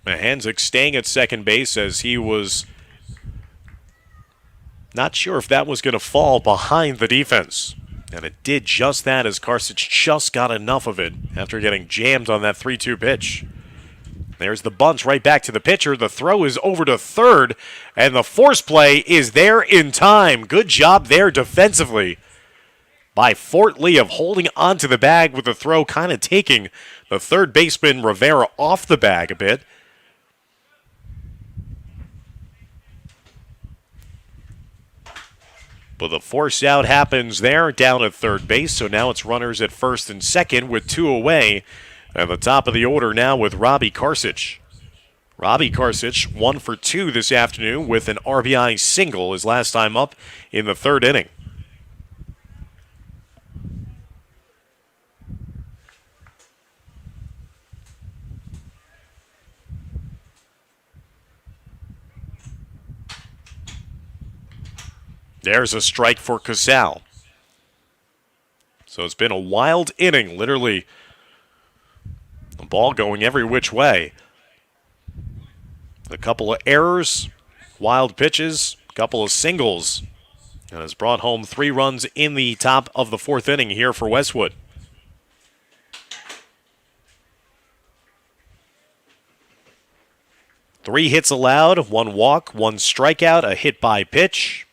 Mahanzik staying at second base as he was not sure if that was going to fall behind the defense. And it did just that as Karsich just got enough of it after getting jammed on that 3-2 pitch. There's the bunt right back to the pitcher. The throw is over to third, and the force play is there in time. Good job there defensively by Fort Lee of holding onto the bag with the throw, kind of taking the third baseman Rivera off the bag a bit. But the force out happens there down at third base, so now it's runners at first and second with 2 away. At the top of the order now with Robbie Karsich. Robbie Karsich 1 for 2 this afternoon with an RBI single his last time up in the third inning. There's a strike for Casal. So it's been a wild inning, literally the ball going every which way. A couple of errors, wild pitches, a couple of singles, and has brought home 3 runs in the top of the 4th inning here for Westwood. Three hits allowed, 1 walk, 1 strikeout, a hit by pitch.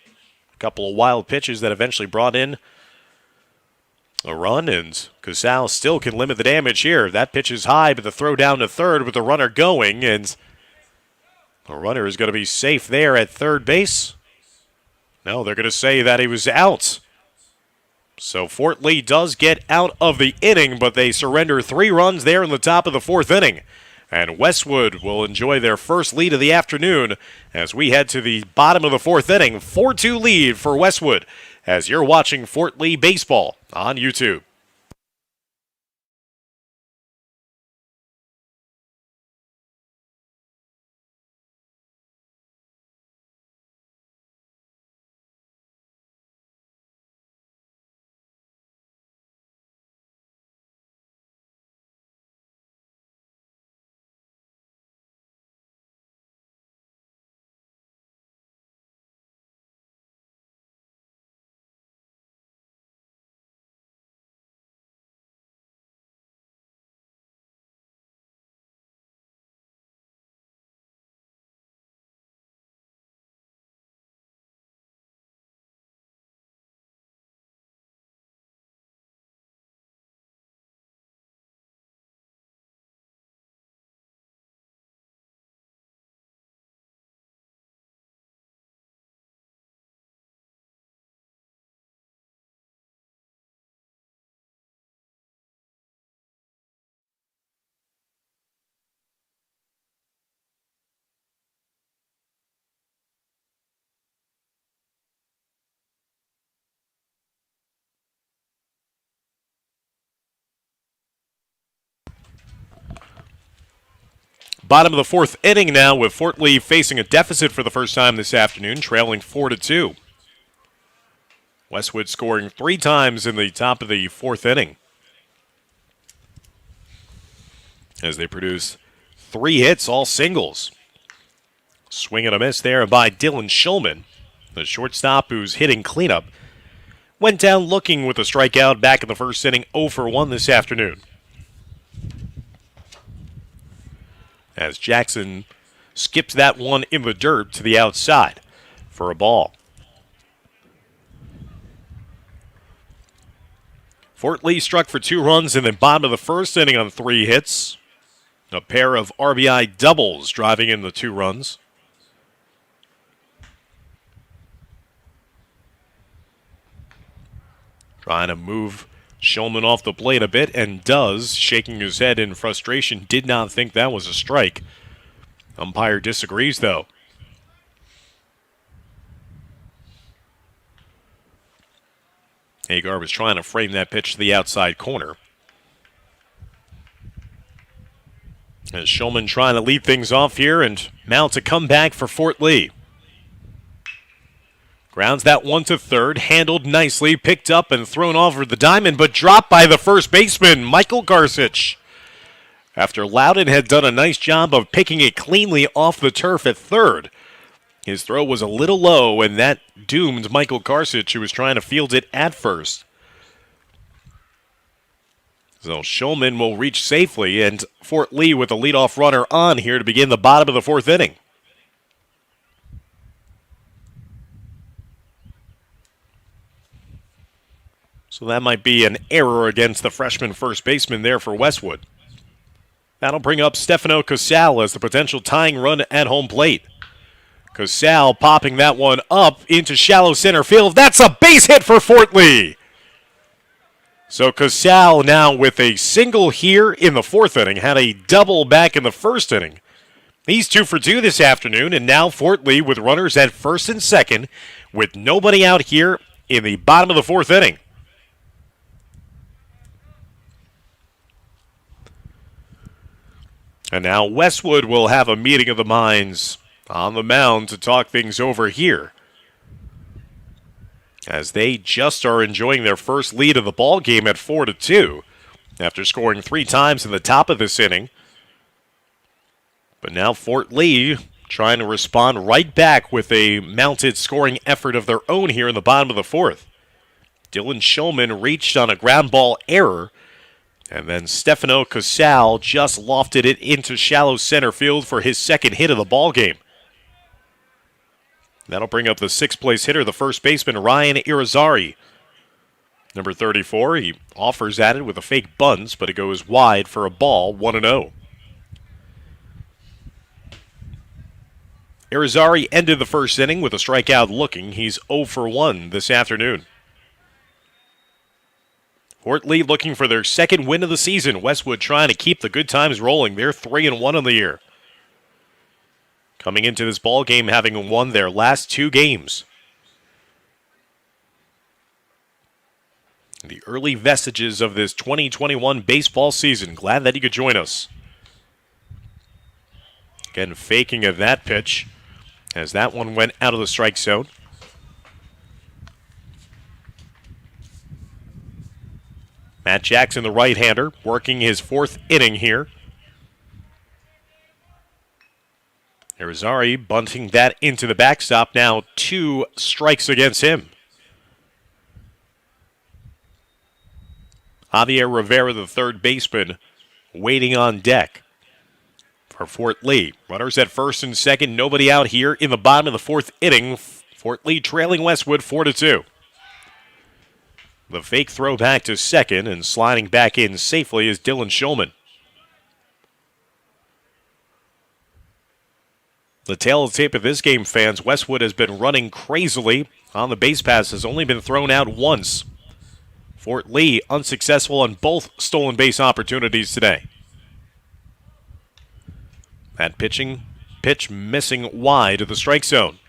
A couple of wild pitches that eventually brought in a run, and Casal still can limit the damage here. That pitch is high, but the throw down to third with the runner going, and the runner is going to be safe there at third base. No, they're going to say that he was out. So Fort Lee does get out of the inning, but they surrender 3 runs there in the top of the 4th inning. And Westwood will enjoy their first lead of the afternoon as we head to the bottom of the 4th inning. 4-2 lead for Westwood as you're watching Fort Lee Baseball on YouTube. Bottom of the fourth inning now with Fort Lee facing a deficit for the first time this afternoon, trailing 4-2. Westwood scoring 3 times in the top of the fourth inning as they produce 3 hits, all singles. Swing and a miss there by Dylan Shulman, the shortstop who's hitting cleanup. Went down looking with a strikeout back in the first inning, 0 for 1 this afternoon. As Jackson skips that one in the dirt to the outside for a ball. Fort Lee struck for 2 runs in the bottom of the first inning on 3 hits. A pair of RBI doubles driving in the 2 runs. Trying to move Shulman off the plate a bit, and does, shaking his head in frustration. Did not think that was a strike. Umpire disagrees, though. Hagar was trying to frame that pitch to the outside corner. As Shulman trying to lead things off here and mounts a comeback for Fort Lee. Grounds that one to third, handled nicely, picked up and thrown over the diamond, but dropped by the first baseman, Michael Garsich. After Loudon had done a nice job of picking it cleanly off the turf at third, his throw was a little low, and that doomed Michael Garsich, who was trying to field it at first. So Shulman will reach safely, and Fort Lee with the leadoff runner on here to begin the bottom of the fourth inning. So that might be an error against the freshman first baseman there for Westwood. That'll bring up Stefano Casal as the potential tying run at home plate. Casal popping that one up into shallow center field. That's a base hit for Fort Lee. So Casal now with a single here in the fourth inning. Had a double back in the first inning. He's 2 for 2 this afternoon, and now Fort Lee with runners at first and second with nobody out here in the bottom of the fourth inning. And now Westwood will have a meeting of the minds on the mound to talk things over here, as they just are enjoying their first lead of the ball game at 4-2 after scoring 3 times in the top of this inning. But now Fort Lee trying to respond right back with a mounted scoring effort of their own here in the bottom of the fourth. Dylan Shulman reached on a ground ball error, and then Stefano Casal just lofted it into shallow center field for his second hit of the ball game. That'll bring up the 6th place hitter, the first baseman, Ryan Irizarry. Number 34, he offers at it with a fake bunt, but it goes wide for a ball, 1-0. Irizarry ended the first inning with a strikeout looking. He's 0 for 1 this afternoon. Fort Lee looking for their second win of the season. Westwood trying to keep the good times rolling. They're 3-1 on the year. Coming into this ball game having won their last 2 games. The early vestiges of this 2021 baseball season. Glad that you could join us. Again, faking of that pitch as that one went out of the strike zone. Matt Jackson, the right-hander, working his 4th inning here. Irizarry bunting that into the backstop. Now 2 strikes against him. Javier Rivera, the third baseman, waiting on deck for Fort Lee. Runners at first and second. Nobody out here in the bottom of the 4th inning. Fort Lee trailing Westwood 4-2. The fake throw back to second, and sliding back in safely is Dylan Shulman. The tail of the tape of this game, fans, Westwood has been running crazily on the base pass, has only been thrown out once. Fort Lee unsuccessful on both stolen base opportunities today. That pitch missing wide of the strike zone.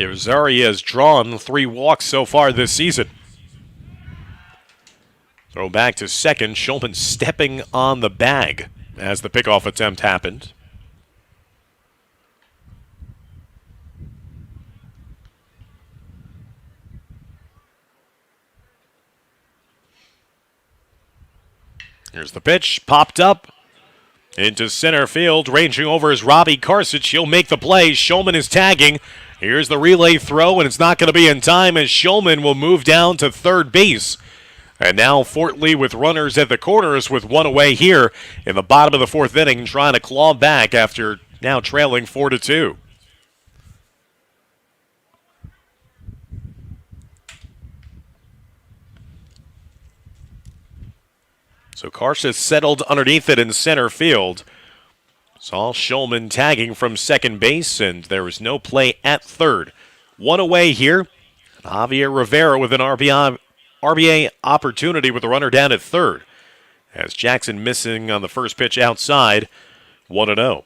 Irizarry has drawn 3 walks so far this season. Throw back to second. Shulman stepping on the bag as the pickoff attempt happened. Here's the pitch, popped up into center field. Ranging over is Robbie Karsich. He'll make the play. Shulman is tagging. Here's the relay throw, and it's not going to be in time as Shulman will move down to third base. And now Fort Lee with runners at the corners with 1 away here in the bottom of the 4th inning, trying to claw back after now trailing 4-2. So Karsich settled underneath it in center field. Saw Shulman tagging from second base, and there was no play at third. 1 away here. Javier Rivera with an RBA opportunity with the runner down at third. As Jackson missing on the first pitch outside, 1-0.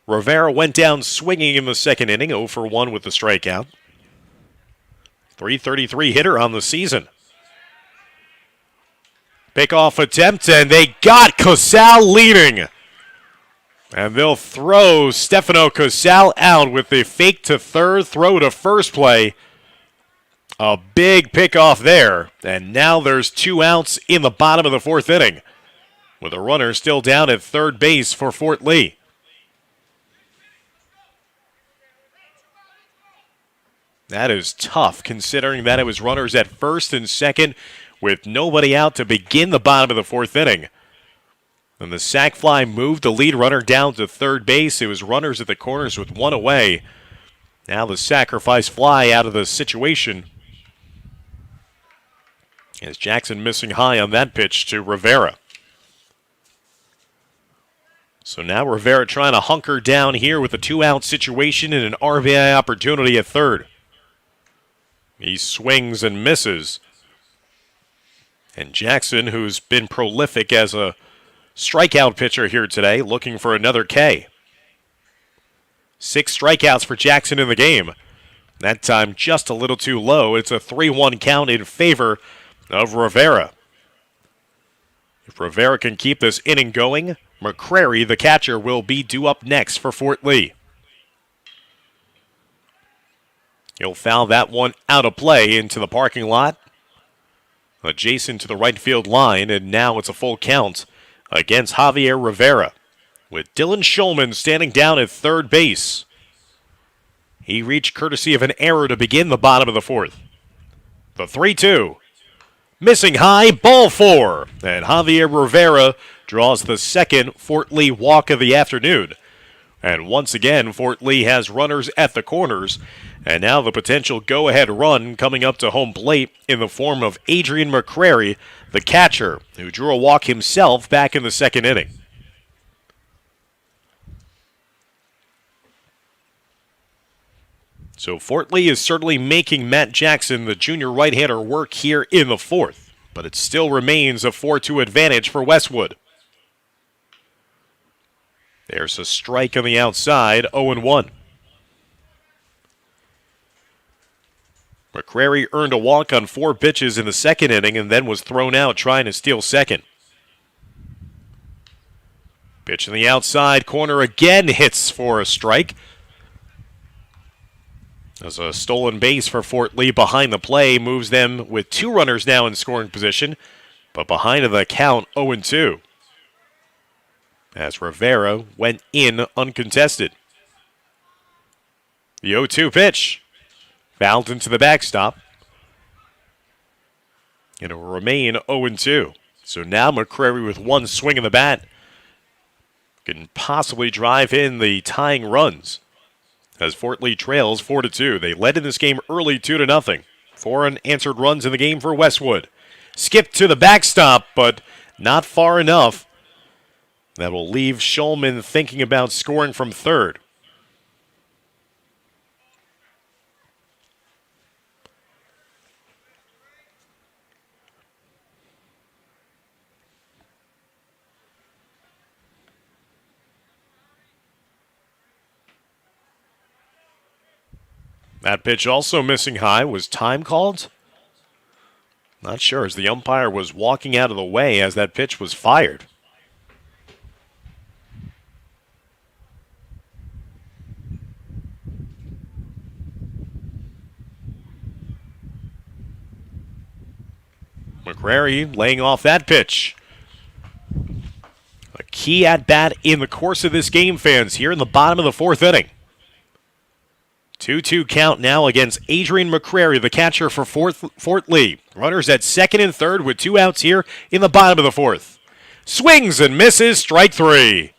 Rivera went down swinging in the second inning, 0 for 1 with the strikeout. .333 hitter on the season. Pickoff attempt, and they got Casal leading. And they'll throw Stefano Casal out with the fake to third, throw to first play. A big pickoff there. And now there's 2 outs in the bottom of the 4th inning, with a runner still down at third base for Fort Lee. That is tough, considering that it was runners at first and second with nobody out to begin the bottom of the 4th inning. And the sac fly moved the lead runner down to third base. It was runners at the corners with 1 away. Now the sacrifice fly out of the situation. As Jackson missing high on that pitch to Rivera. So now Rivera trying to hunker down here with a 2-out situation and an RBI opportunity at third. He swings and misses. And Jackson, who's been prolific as a strikeout pitcher here today, looking for another K. 6 strikeouts for Jackson in the game. That time just a little too low. It's a 3-1 count in favor of Rivera. If Rivera can keep this inning going, McCrary, the catcher, will be due up next for Fort Lee. He'll foul that one out of play into the parking lot, adjacent to the right field line, and now it's a full count against Javier Rivera, with Dylan Shulman standing down at third base. He reached courtesy of an error to begin the bottom of the 4th. The 3-2. Missing high, ball 4. And Javier Rivera draws the second Fort Lee walk of the afternoon. And once again, Fort Lee has runners at the corners. And now the potential go-ahead run coming up to home plate in the form of Adrian McCrary, the catcher, who drew a walk himself back in the second inning. So Fort Lee is certainly making Matt Jackson, the junior right-hander, work here in the 4th. But it still remains a 4-2 advantage for Westwood. There's a strike on the outside, 0-1. McCrary earned a walk on 4 pitches in the second inning and then was thrown out trying to steal second. Pitch in the outside corner again, hits for a strike. As a stolen base for Fort Lee behind the play moves them with 2 runners now in scoring position, but behind the count 0-2. As Rivera went in uncontested. The 0-2 pitch. Fouled into the backstop. And it will remain 0-2. So now McCrary with 1 swing of the bat can possibly drive in the tying runs. As Fort Lee trails 4-2. They led in this game early 2-0. 4 unanswered runs in the game for Westwood. Skipped to the backstop, but not far enough. That will leave Shulman thinking about scoring from third. That pitch also missing high. Was time called? Not sure, as the umpire was walking out of the way as that pitch was fired. McCrary laying off that pitch. A key at bat in the course of this game, fans, here in the bottom of the fourth inning. 2-2 count now against Adrian McCrary, the catcher for Fort Lee. Runners at second and third with 2 outs here in the bottom of the fourth. Swings and misses, strike 3.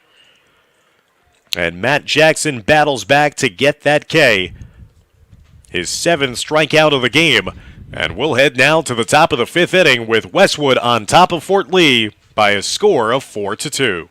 And Matt Jackson battles back to get that K. His 7th strikeout of the game. And we'll head now to the top of the 5th inning with Westwood on top of Fort Lee by a score of 4-2.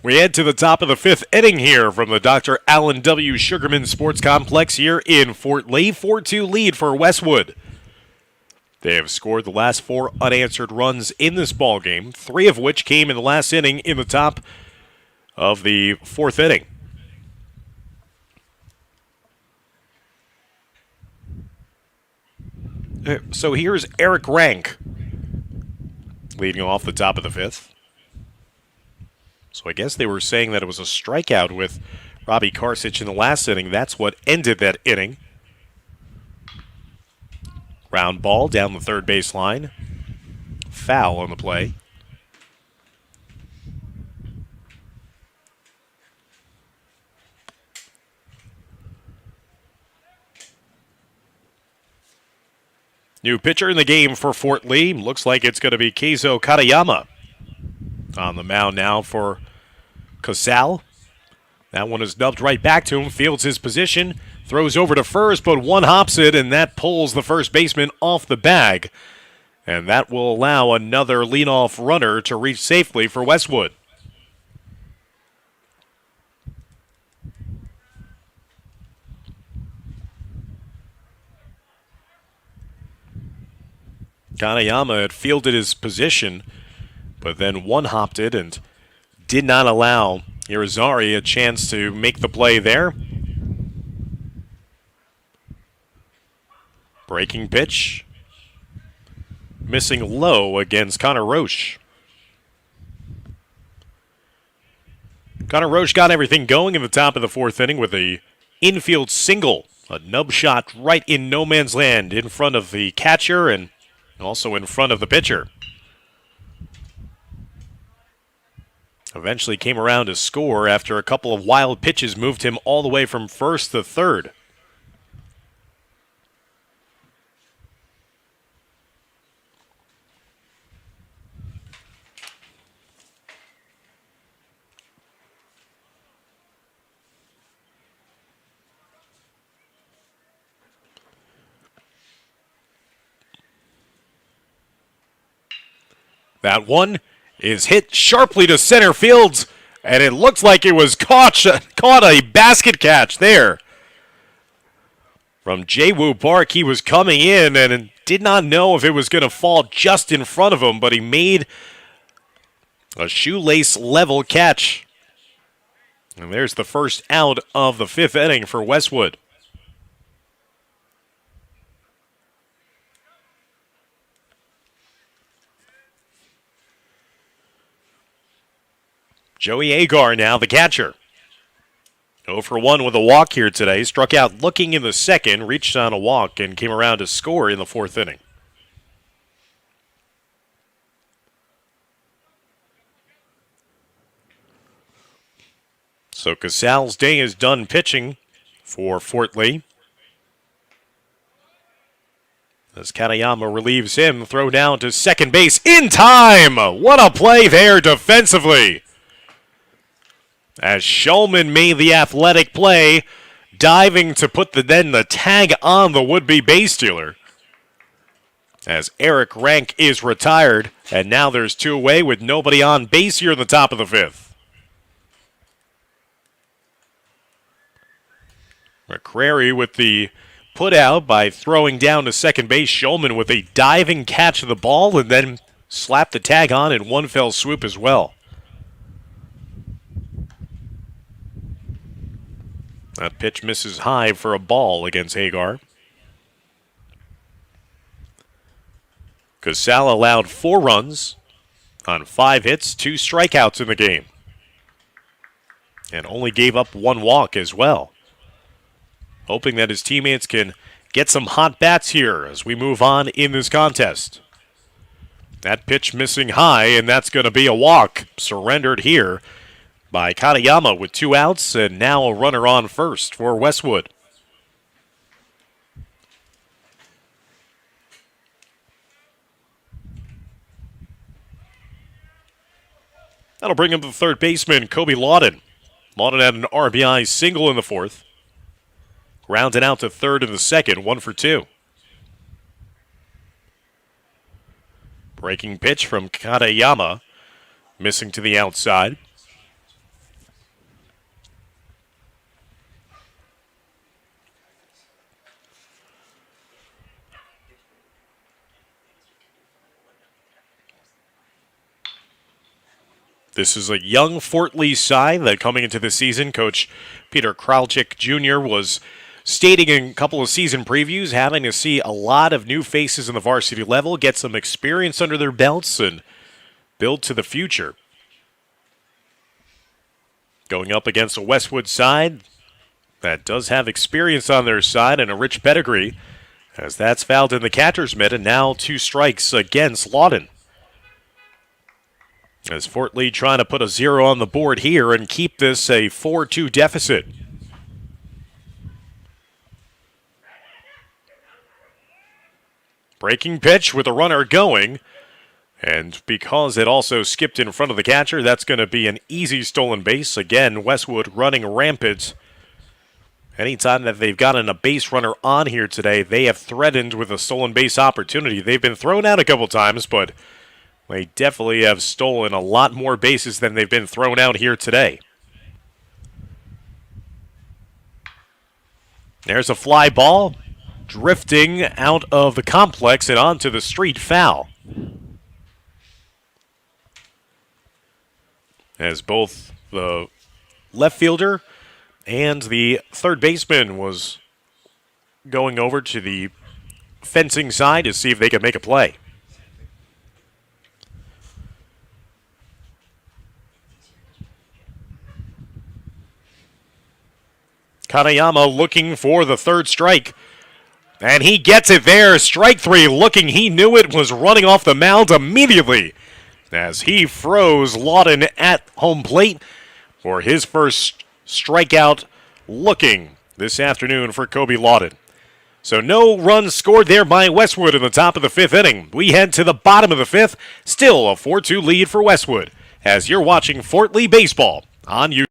We head to the top of the 5th inning here from the Dr. Allen W. Sugarman Sports Complex here in Fort Lee. 4-2 lead for Westwood. They have scored the last 4 unanswered runs in this ballgame, 3 of which came in the last inning in the top of the 4th inning. So here's Eric Rank leading off the top of the 5th. So I guess they were saying that it was a strikeout with Robbie Karsich in the last inning. That's what ended that inning. Ground ball down the third base line. Foul on the play. New pitcher in the game for Fort Lee. Looks like it's going to be Keizo Katayama on the mound now for Casal. That one is dubbed right back to him. Fields his position. Throws over to first, but one hops it, and that pulls the first baseman off the bag. And that will allow another leadoff runner to reach safely for Westwood. Kanayama had fielded his position, but then one hopped it and did not allow Irizarry a chance to make the play there. Breaking pitch. Missing low against Connor Roche. Connor Roche got everything going in the top of the 4th inning with a infield single. A nub shot right in no man's land in front of the catcher, and also in front of the pitcher. Eventually came around to score after a couple of wild pitches moved him all the way from first to third. That one is hit sharply to center field, and it looks like it was caught a basket catch there. From Jaewoo Park, he was coming in and did not know if it was going to fall just in front of him, but he made a shoelace level catch. And there's the first out of the fifth inning for Westwood. Joey Agar now the catcher. 0 for 1 with a walk here today. Struck out looking in the second, reached on a walk, and came around to score in the fourth inning. So Casal's day is done pitching for Fort Lee. As Katayama relieves him, throw down to second base in time. What a play there defensively. As Shulman made the athletic play, diving to put the tag on the would-be base stealer. As Eric Rank is retired, and now there's two away with nobody on base here in the top of the fifth. McCrary with the put out by throwing down to second base. Shulman with a diving catch of the ball and then slapped the tag on in one fell swoop as well. That pitch misses high for a ball against Hagar. Casal allowed 4 runs on 5 hits, 2 strikeouts in the game. And only gave up 1 walk as well. Hoping that his teammates can get some hot bats here as we move on in this contest. That pitch missing high, and that's going to be a walk. Surrendered here by Katayama with 2 outs, and now a runner on first for Westwood. That'll bring him to the third baseman, Kobe Lawton. Lawton had an RBI single in the fourth. Grounded out to third in the second, 1 for 2. Breaking pitch from Katayama, missing to the outside. This is a young Fort Lee side that coming into the season, Coach Peter Kralchik Jr. was stating in a couple of season previews, having to see a lot of new faces in the varsity level, get some experience under their belts, and build to the future. Going up against a Westwood side that does have experience on their side and a rich pedigree, as that's fouled in the catcher's mitt, and now 2 strikes against Lawton. As Fort Lee trying to put a 0 on the board here and keep this a 4-2 deficit. Breaking pitch with a runner going. And because it also skipped in front of the catcher, that's going to be an easy stolen base. Again, Westwood running rampant. Anytime that they've gotten a base runner on here today, they have threatened with a stolen base opportunity. They've been thrown out a couple times, but they definitely have stolen a lot more bases than they've been thrown out here today. There's a fly ball drifting out of the complex and onto the street, foul. As both the left fielder and the third baseman was going over to the fencing side to see if they could make a play. Kanayama looking for the third strike. And he gets it there. Strike three, looking he knew it, was running off the mound immediately as he froze Lawton at home plate for his first strikeout looking this afternoon for Kobe Lawton. So no runs scored there by Westwood in the top of the fifth inning. We head to the bottom of the fifth, still a 4-2 lead for Westwood, as you're watching Fort Lee Baseball on YouTube.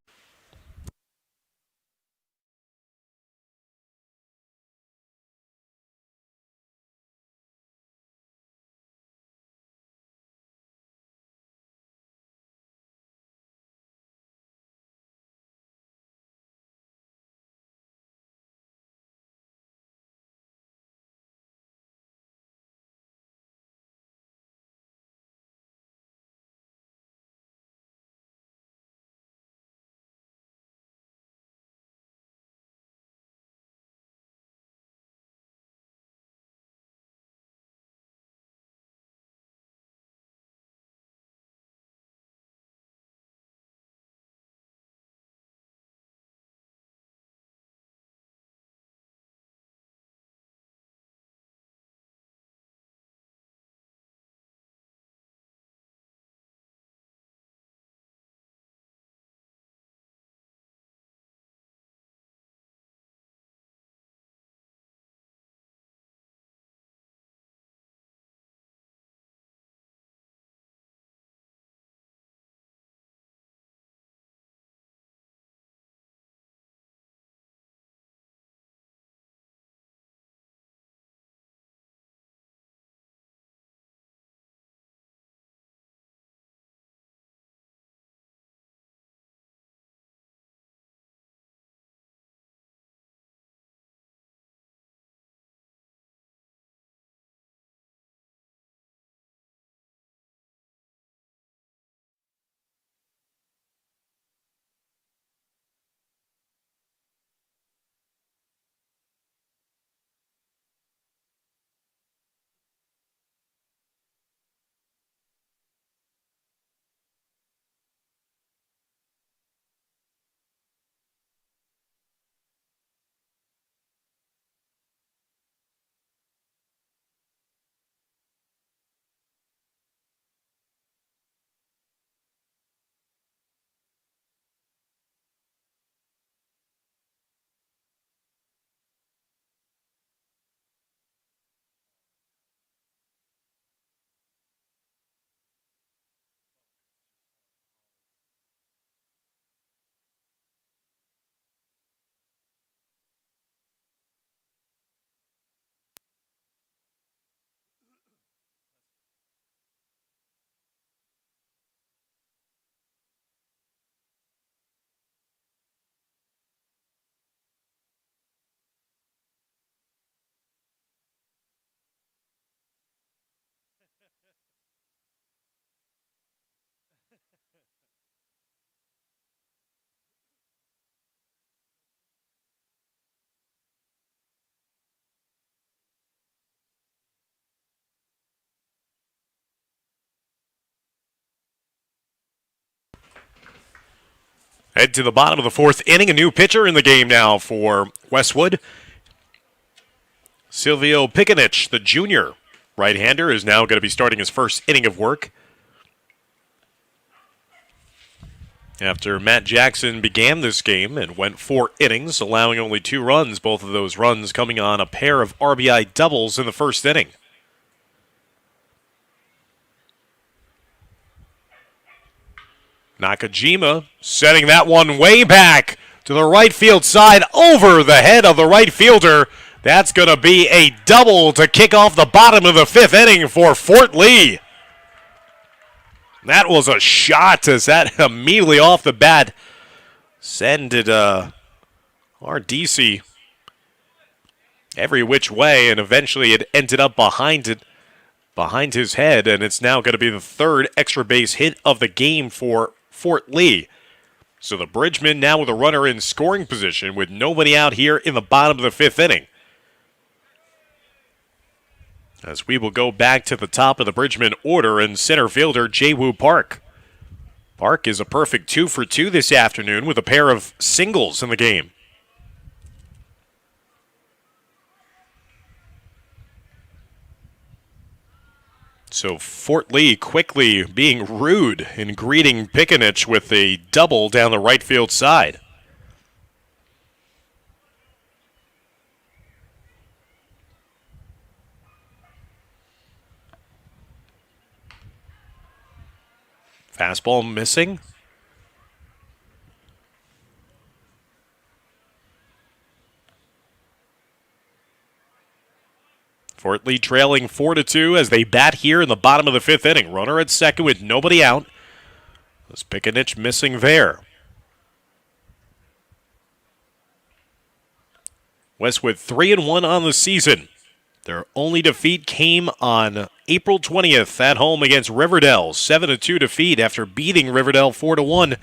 Head to the bottom of the fourth inning. A new pitcher in the game now for Westwood. Silvio Picanich, the junior right-hander, is now going to be starting his first inning of work. After Matt Jackson began this game and went 4 innings, allowing only 2 runs, both of those runs coming on a pair of RBI doubles in the first inning. Nakajima setting that one way back to the right field side over the head of the right fielder. That's going to be a double to kick off the bottom of the 5th inning for Fort Lee. That was a shot as that immediately off the bat sended RDC every which way, and eventually it ended up behind his head, and it's now going to be the 3rd extra base hit of the game for Fort Lee. So the Bridgemen now with a runner in scoring position with nobody out here in the bottom of the 5th inning. As we will go back to the top of the Bridgemen order and center fielder Jae-Woo Park. Park is a perfect 2 for 2 this afternoon with a pair of singles in the game. So Fort Lee quickly being rude and greeting Pickenich with a double down the right field side. Fastball missing. Fort Lee trailing 4-2 as they bat here in the bottom of the fifth inning. Runner at second with nobody out. This Pickenich missing there. Westwood 3-1 on the season. Their only defeat came on April 20th at home against Riverdale. 7-2 defeat after beating Riverdale 4-1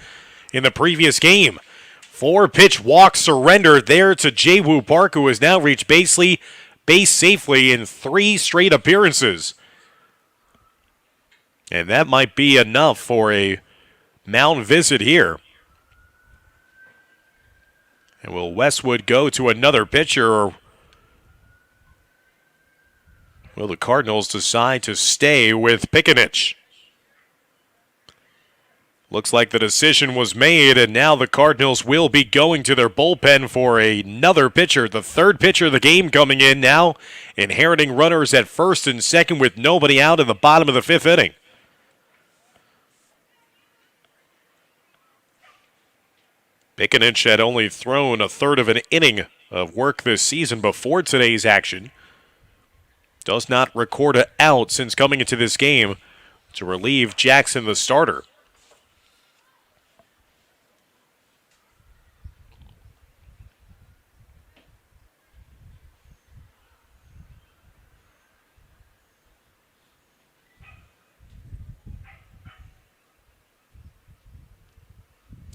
in the previous game. 4-pitch walk surrender there to Jay-Woo Park, who has now reached base safely in 3 straight appearances. And that might be enough for a mound visit here. And will Westwood go to another pitcher, or will the Cardinals decide to stay with Pickenich? Looks like the decision was made, and now the Cardinals will be going to their bullpen for another pitcher. The third pitcher of the game coming in now, inheriting runners at first and second with nobody out in the bottom of the fifth inning. Pickenich had only thrown a third of an inning of work this season before today's action. Does not record an out since coming into this game to relieve Jackson, the starter.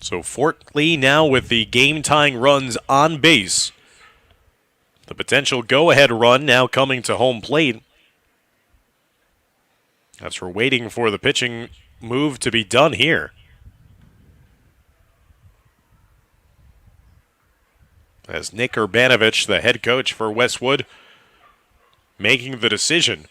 So Fort Lee now with the game-tying runs on base. The potential go-ahead run now coming to home plate. As we're waiting for the pitching move to be done here. As Nick Urbanovich, the head coach for Westwood, making the decision.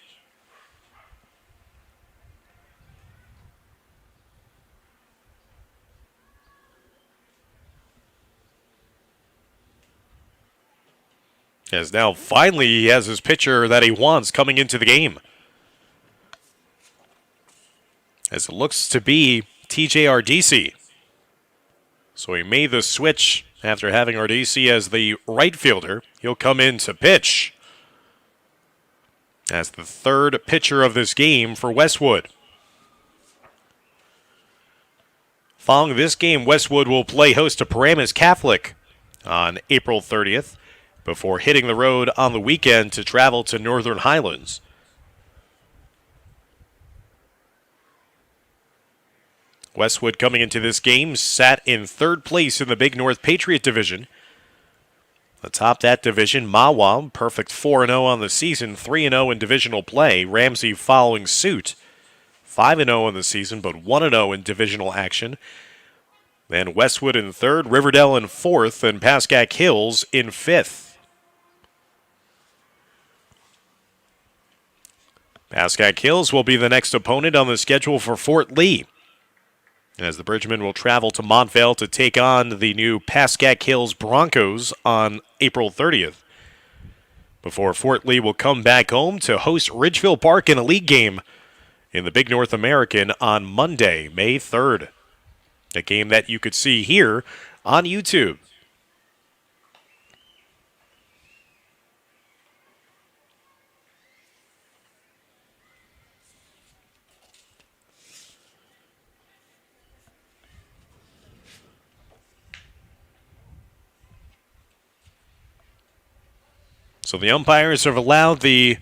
As now finally he has his pitcher that he wants coming into the game. As it looks to be TJ Ardisi. So he made the switch after having Ardisi as the right fielder. He'll come in to pitch as the third pitcher of this game for Westwood. Following this game, Westwood will play host to Paramus Catholic on April 30th. Before hitting the road on the weekend to travel to Northern Highlands. Westwood coming into this game sat in third place in the Big North Patriot Division. Atop that division, Mawa, perfect 4-0 on the season, 3-0 in divisional play. Ramsey following suit, 5-0 in the season, but 1-0 in divisional action. Then Westwood in third, Riverdale in fourth, and Pascack Hills in fifth. Pascack Hills will be the next opponent on the schedule for Fort Lee, as the Bridgemen will travel to Montvale to take on the new Pascack Hills Broncos on April 30th. Before Fort Lee will come back home to host Ridgeville Park in a league game in the Big North American on Monday, May 3rd. A game that you could see here on YouTube. So the umpires have allowed the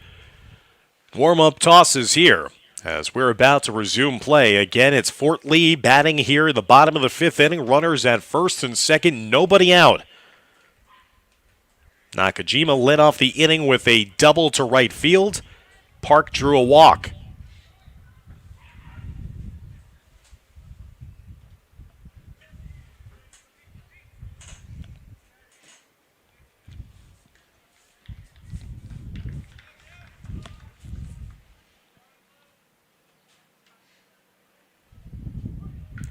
warm-up tosses here as we're about to resume play. Again, it's Fort Lee batting here in the bottom of the fifth inning. Runners at first and second, nobody out. Nakajima led off the inning with a double to right field. Park drew a walk.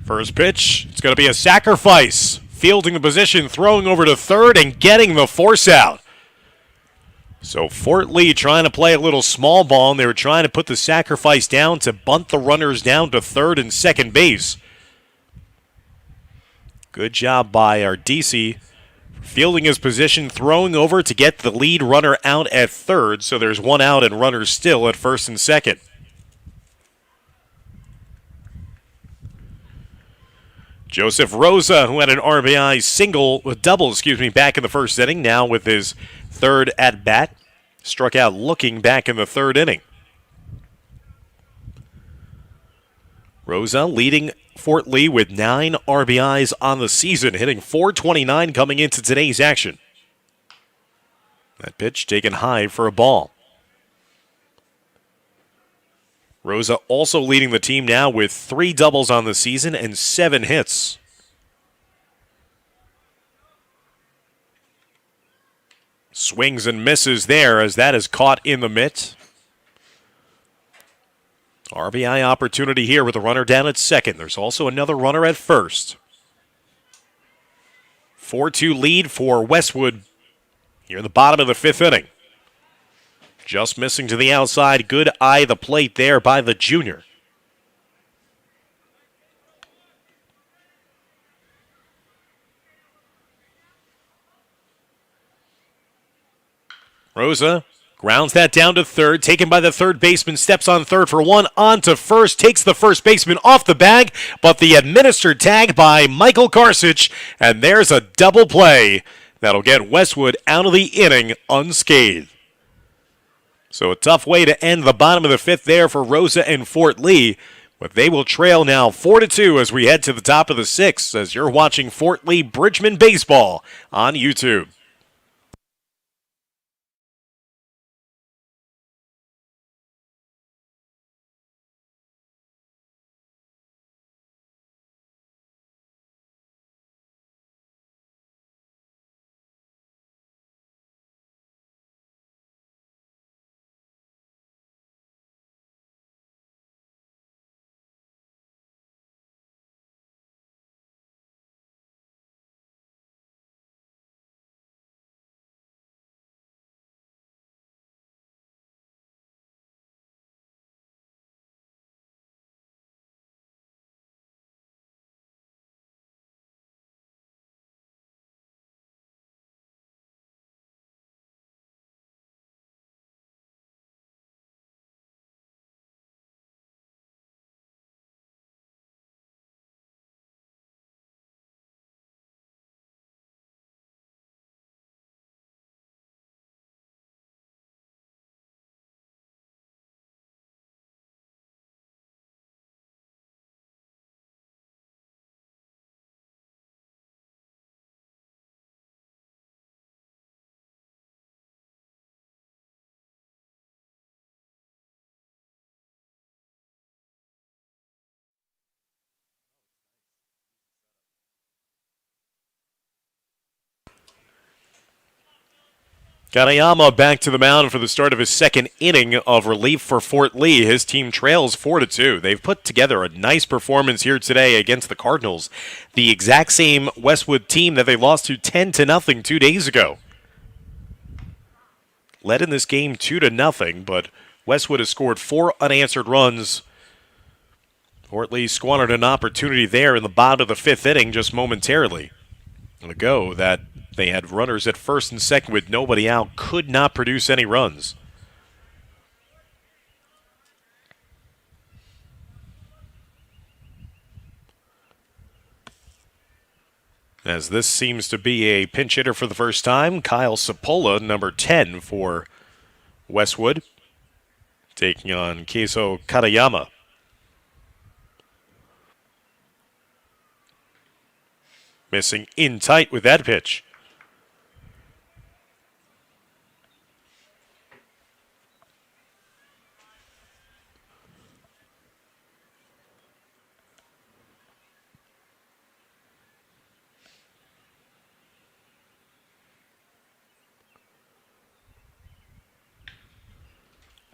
First pitch, it's going to be a sacrifice. Fielding the position, throwing over to third, and getting the force out. So Fort Lee trying to play a little small ball, and they were trying to put the sacrifice down to bunt the runners down to third and second base. Good job by our DC. Fielding his position, throwing over to get the lead runner out at third, so there's one out and runners still at first and second. Joseph Rosa, who had an RBI double, back in the first inning, now with his third at-bat, struck out looking back in the third inning. Rosa leading Fort Lee with 9 RBIs on the season, hitting .429 coming into today's action. That pitch taken high for a ball. Rosa also leading the team now with 3 doubles on the season and 7 hits. Swings and misses there as that is caught in the mitt. RBI opportunity here with a runner down at second. There's also another runner at first. 4-2 lead for Westwood here in the bottom of the 5th inning. Just missing to the outside. Good eye the plate there by the junior. Rosa grounds that down to third. Taken by the third baseman. Steps on third for one. On to first. Takes the first baseman off the bag. But the administered tag by Michael Karsich. And there's a double play that'll get Westwood out of the inning unscathed. So a tough way to end the bottom of the 5th there for Rosa and Fort Lee. But they will trail now 4-2 as we head to the top of the 6th as you're watching Fort Lee Bridgman Baseball on YouTube. Katayama back to the mound for the start of his second inning of relief for Fort Lee. His team trails 4-2. They've put together a nice performance here today against the Cardinals. The exact same Westwood team that they lost to 10-0 2 days ago. Led in this game 2-0, but Westwood has scored 4 unanswered runs. Fort Lee squandered an opportunity there in the bottom of the 5th inning just momentarily ago that they had runners at first and second with nobody out, could not produce any runs. As this seems to be a pinch hitter for the first time, Kyle Sapola, number 10 for Westwood, taking on Keiso Katayama. Missing in tight with that pitch.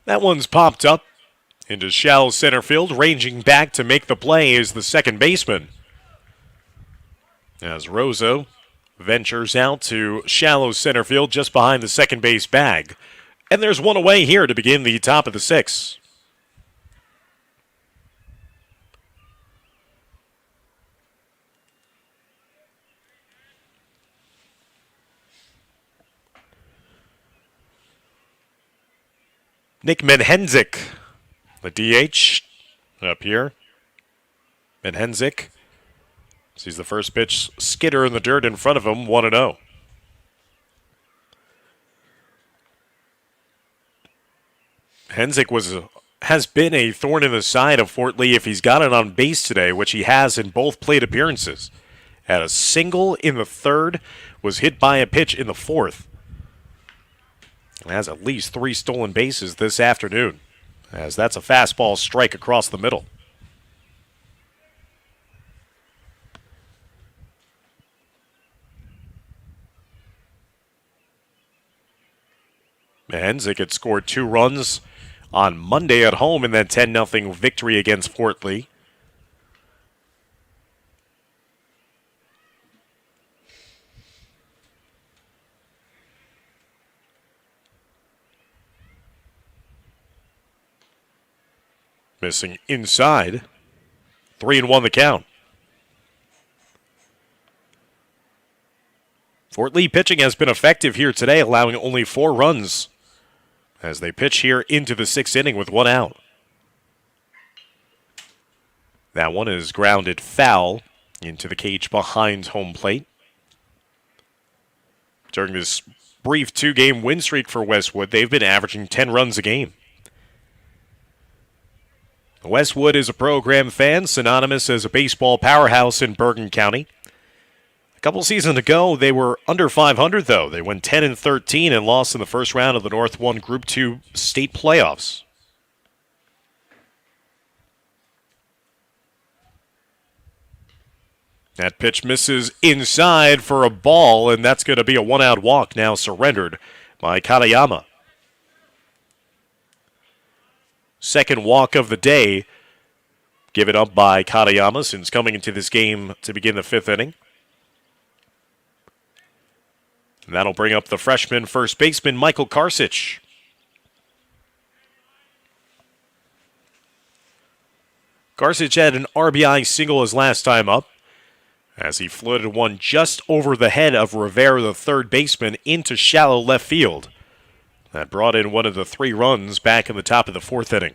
That one's popped up into shallow center field. Ranging back to make the play is the second baseman, As Rosa ventures out to shallow center field just behind the second base bag. And there's one away here to begin the top of the sixth. Nick Menhenzik, the DH, up here. Menhenzik sees the first pitch skitter in the dirt in front of him, 1-0. Henzik has been a thorn in the side of Fort Lee if he's got it on base today, which he has in both plate appearances. Had a single in the third, was hit by a pitch in the fourth. And has at least 3 stolen bases this afternoon, as that's a fastball strike across the middle. Henzik had scored 2 runs on Monday at home in that 10-0 victory against Fort Lee. Missing inside. 3-1 the count. Fort Lee pitching has been effective here today, allowing only 4 runs as they pitch here into the 6th inning with 1 out. That one is grounded foul into the cage behind home plate. During this brief 2-game win streak for Westwood, they've been averaging 10 runs a game. Westwood is a program fan, synonymous as a baseball powerhouse in Bergen County. A couple seasons ago, they were under 500, though. They went 10-13 and lost in the first round of the North 1 Group 2 state playoffs. That pitch misses inside for a ball, and that's going to be a 1-out walk now surrendered by Katayama. Second walk of the day given up by Katayama since coming into this game to begin the 5th inning. And that'll bring up the freshman first baseman, Michael Karsich. Karsich had an RBI single his last time up as he floated one just over the head of Rivera, the third baseman, into shallow left field. That brought in one of the 3 runs back in the top of the 4th inning.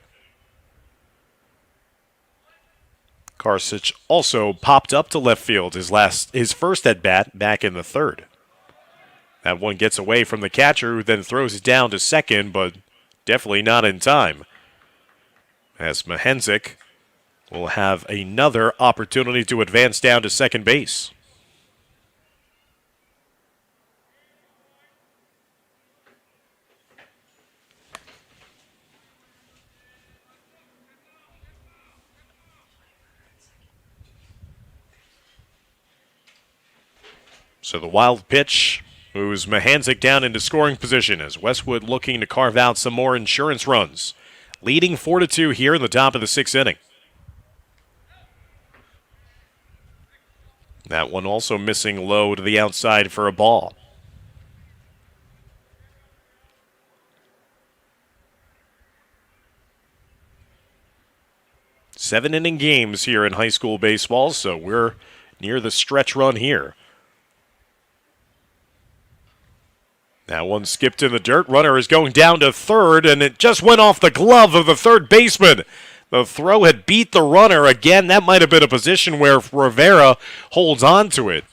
Karsich also popped up to left field his first at-bat back in the 3rd. That one gets away from the catcher, who then throws it down to second, but definitely not in time, as Menhenzik will have another opportunity to advance down to second base. So the wild pitch moves Menhenzik down into scoring position as Westwood looking to carve out some more insurance runs. Leading 4-2 here in the top of the 6th inning. That one also missing low to the outside for a ball. Seven-inning games here in high school baseball, so we're near the stretch run here. That one skipped in the dirt. Runner is going down to third, and it just went off the glove of the third baseman. The throw had beat the runner. Again, that might have been a position where Rivera holds on to it.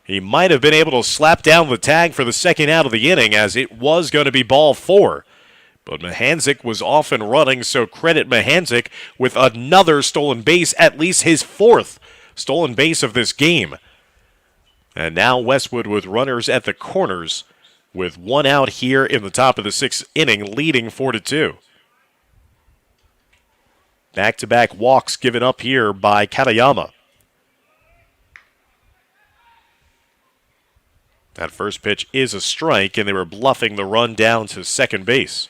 He might have been able to slap down the tag for the second out of the inning, as it was going to be ball 4. But Menhenzik was off and running, so credit Menhenzik with another stolen base, at least his 4th stolen base of this game. And now Westwood with runners at the corners, with 1 out here in the top of the 6th inning, leading 4-2. Back-to-back walks given up here by Katayama. That first pitch is a strike, and they were bluffing the run down to second base.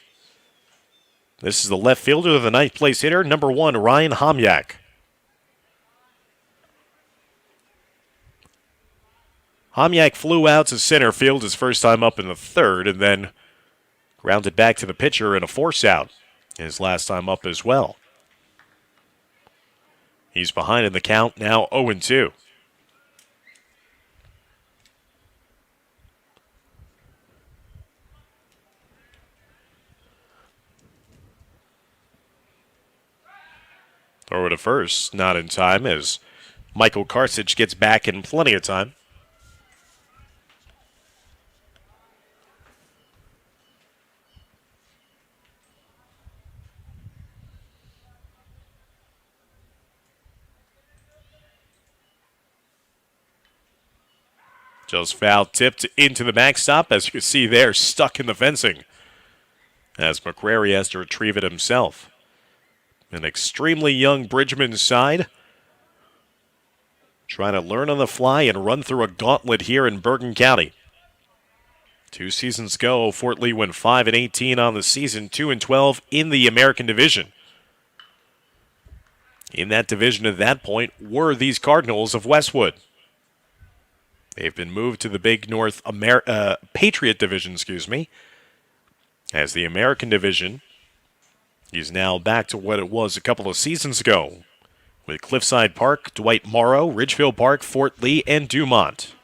This is the left fielder, the ninth place hitter, number 1, Ryan Homyak. Homyak flew out to center field his first time up in the third and then grounded back to the pitcher in a force out his last time up as well. He's behind in the count, now 0-2. Throw to first, not in time as Michael Karsich gets back in plenty of time. Just foul tipped into the backstop, as you can see there, stuck in the fencing, as McCrary has to retrieve it himself. An extremely young Bridgman side, trying to learn on the fly and run through a gauntlet here in Bergen County. 2 seasons ago, Fort Lee went 5-18 on the season, 2-12 in the American Division. In that division at that point were these Cardinals of Westwood. They've been moved to the Big North Patriot Division, as the American Division is now back to what it was a couple of seasons ago, with Cliffside Park, Dwight Morrow, Ridgefield Park, Fort Lee, and Dumont.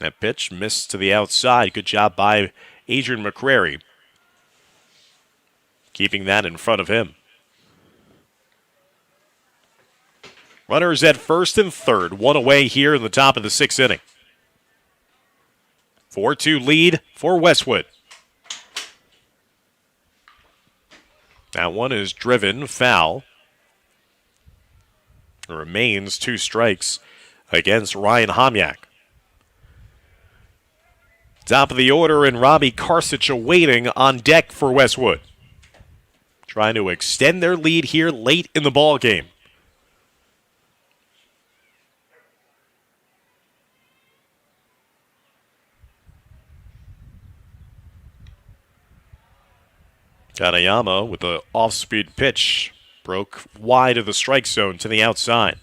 That pitch missed to the outside. Good job by Adrian McCrary, keeping that in front of him. Runners at first and third, one away here in the top of the 6th inning. 4-2 lead for Westwood. That one is driven foul. It remains 2 strikes against Ryan Homyak. Top of the order, and Robbie Karsich awaiting on deck for Westwood, trying to extend their lead here late in the ball game. Kanayama with the off-speed pitch broke wide of the strike zone to the outside.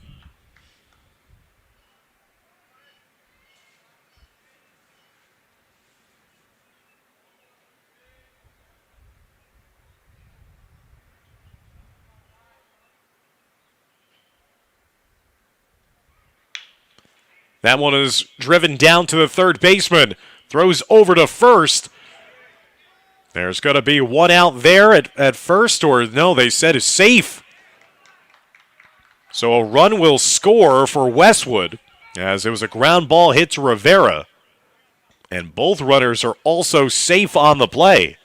That one is driven down to the third baseman. Throws over to first. There's going to be one out there at first, or no, they said is safe. So a run will score for Westwood, as it was a ground ball hit to Rivera. And both runners are also safe on the play.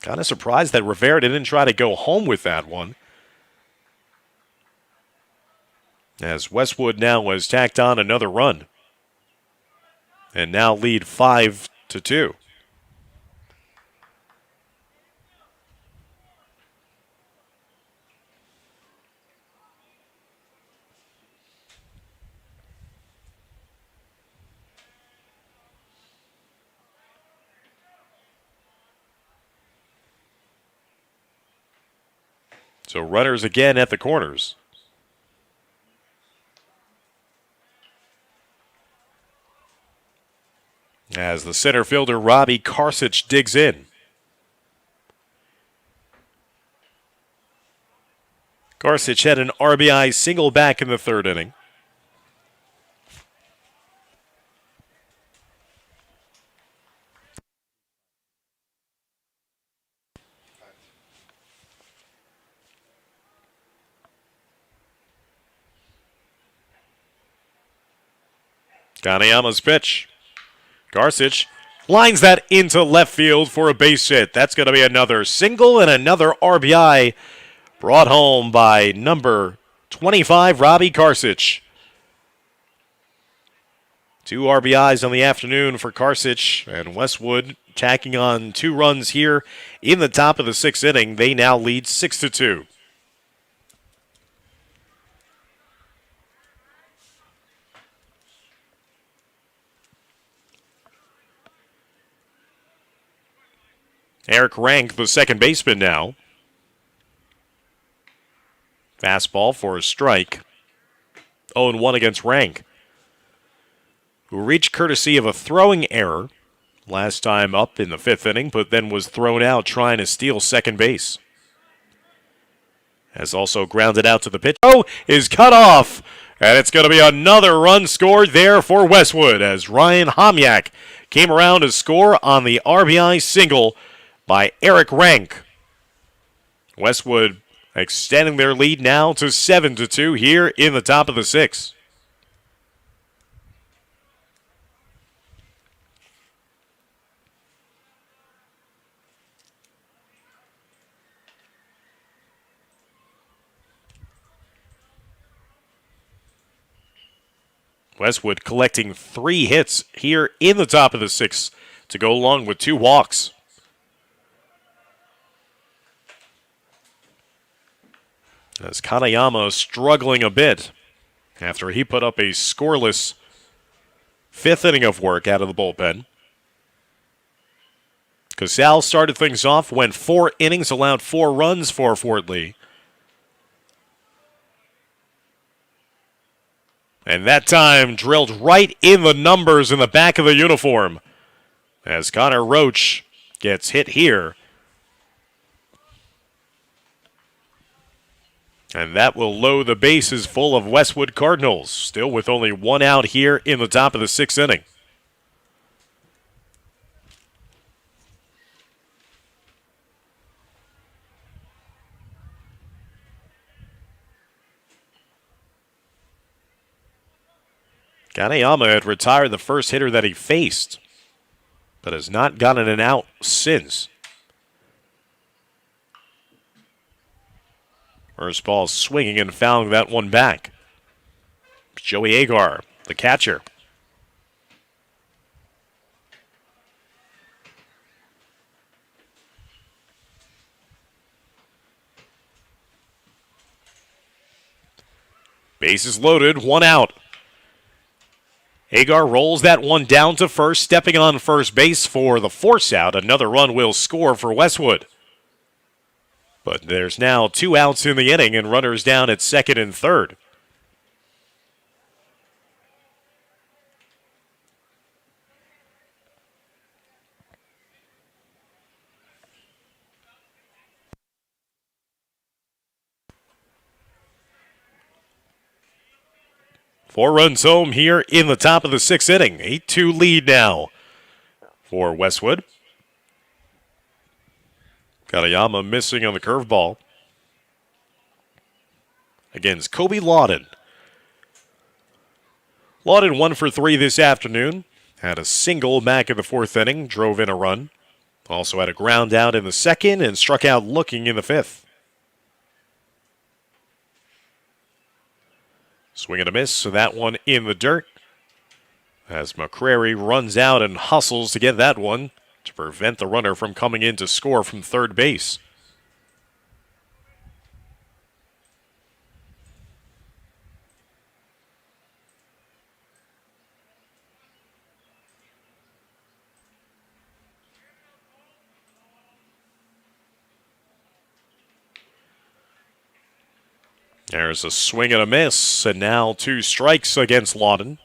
Kind of surprised that Rivera didn't try to go home with that one, as Westwood now has tacked on another run and now lead 5-2. So runners again at the corners. As the center fielder Robbie Karsich digs in. Karsich had an RBI single back in the 3rd inning. Kanayama's pitch. Karsich lines that into left field for a base hit. That's going to be another single and another RBI brought home by number 25, Robbie Karsich. 2 RBIs on the afternoon for Karsich, and Westwood tacking on 2 runs here in the top of the 6th inning. They now lead 6-2. Eric Rank, the second baseman now. Fastball for a strike. 0-1 against Rank, who reached courtesy of a throwing error last time up in the 5th inning, but then was thrown out trying to steal second base. Has also grounded out to the pitch. Oh, is cut off. And it's going to be another run scored there for Westwood as Ryan Homyak came around to score on the RBI single by Eric Rank. Westwood extending their lead now to 7-2 here in the top of the 6th. Westwood collecting 3 hits here in the top of the 6th to go along with 2 walks. As Kanayama struggling a bit after he put up a scoreless 5th inning of work out of the bullpen. Casal started things off, went 4 innings, allowed 4 runs for Fort Lee. And that time drilled right in the numbers in the back of the uniform as Connor Roach gets hit here. And that will load the bases full of Westwood Cardinals, still with only 1 out here in the top of the 6th inning. Kanayama had retired the first hitter that he faced, but has not gotten an out since. First ball swinging and fouling that one back. Joey Agar, the catcher. Bases loaded, 1 out. Agar rolls that one down to first, stepping on first base for the force out. Another run will score for Westwood. But there's now 2 outs in the inning and runners down at second and third. Four runs home here in the top of the 6th inning. 8-2 lead now for Westwood. Kanayama missing on the curveball against Kobe Lawton. Lawton 1 for 3 this afternoon. Had a single back in the 4th inning, drove in a run. Also had a ground out in the 2nd and struck out looking in the 5th. Swing and a miss, so that one in the dirt. As McCrary runs out and hustles to get that one to prevent the runner from coming in to score from third base. There's a swing and a miss, and now 2 strikes against Lawton.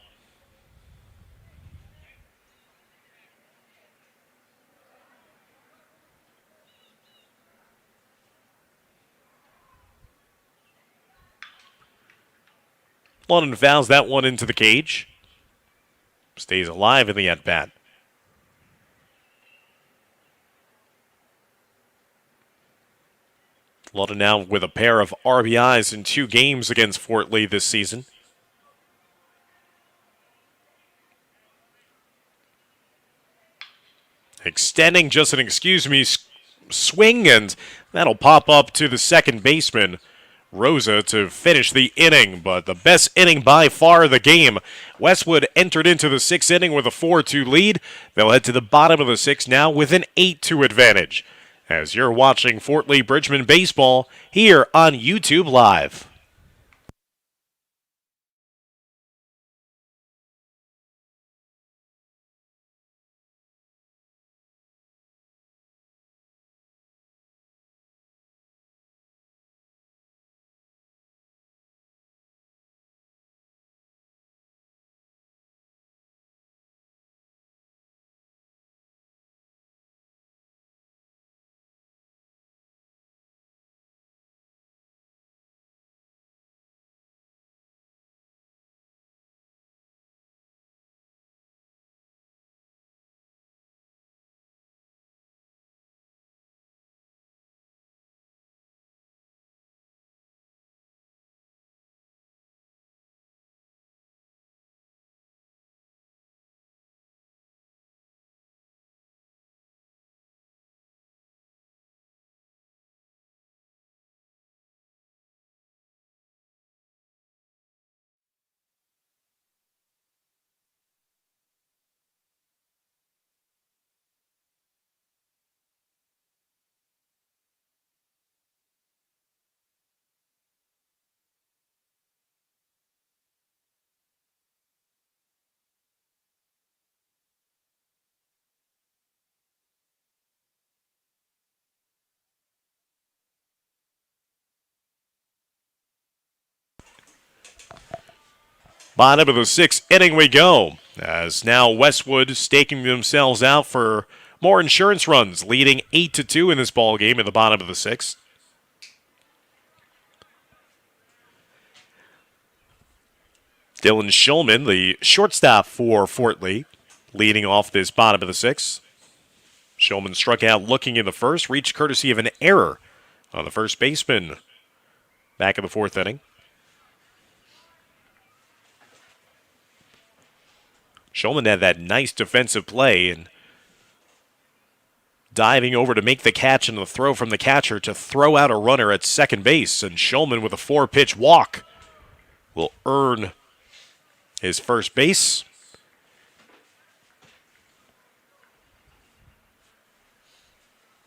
Lawton fouls that one into the cage. Stays alive in the at-bat. Lawton now with a pair of RBIs in 2 games against Fort Lee this season. Extending just an swing, and that'll pop up to the second baseman, Rosa, to finish the inning. But the best inning by far of the game. Westwood entered into the 6th inning with a 4-2 lead. They'll head to the bottom of the 6th now with an 8-2 advantage. As you're watching Fort Lee Bridgman baseball here on YouTube Live. Bottom of the sixth inning we go, as now Westwood staking themselves out for more insurance runs, leading 8-2 in this ball game in the bottom of the sixth. Dylan Shulman, the shortstop for Fort Lee, leading off this bottom of the sixth. Shulman struck out looking in the first, reached courtesy of an error on the first baseman back in the fourth inning. Shulman had that nice defensive play and diving over to make the catch and the throw from the catcher to throw out a runner at second base. And Shulman with a 4-pitch walk will earn his first base.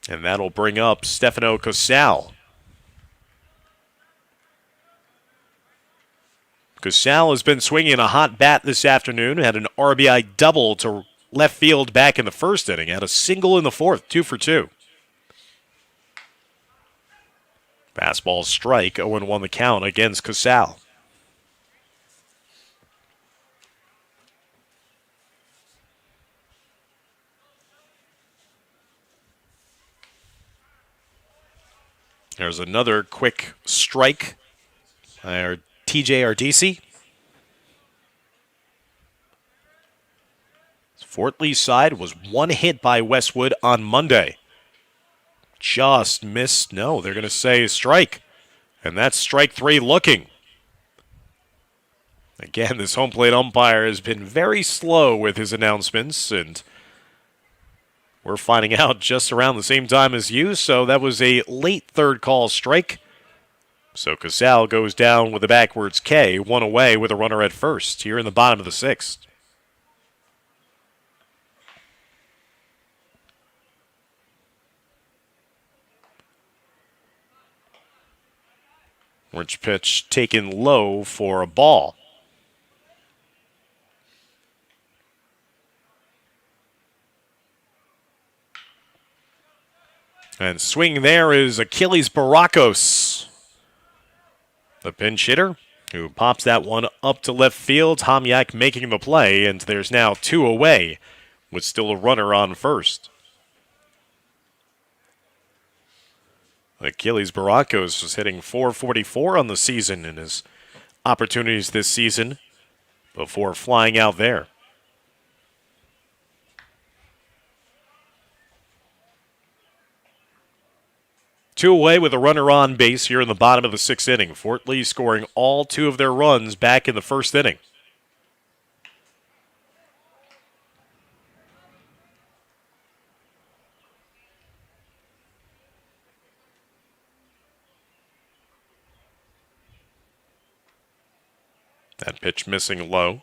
And that'll bring up Stefano Casal. Casal has been swinging a hot bat this afternoon. Had an RBI double to left field back in the first inning. Had a single in the fourth, 2 for 2. Fastball strike, 0-1 the count against Casal. There's another quick strike by TJ Ardisi. Fort Lee's side was one hit by Westwood on Monday. Just missed. No, they're going to say strike. And that's strike 3 looking. Again, this home plate umpire has been very slow with his announcements, and we're finding out just around the same time as you, so that was a late third call strike. So Casal goes down with a backwards K, one away with a runner at first here in the bottom of the sixth. Which pitch taken low for a ball. And swinging there is Achilles Barakos, the pinch hitter, who pops that one up to left field. Homyak making the play, and there's now 2 away with still a runner on first. Achilles Barakos was hitting .444 on the season in his opportunities this season before flying out there. Two away with a runner on base here in the bottom of the sixth inning. Fort Lee scoring all 2 of their runs back in the first inning. That pitch missing low.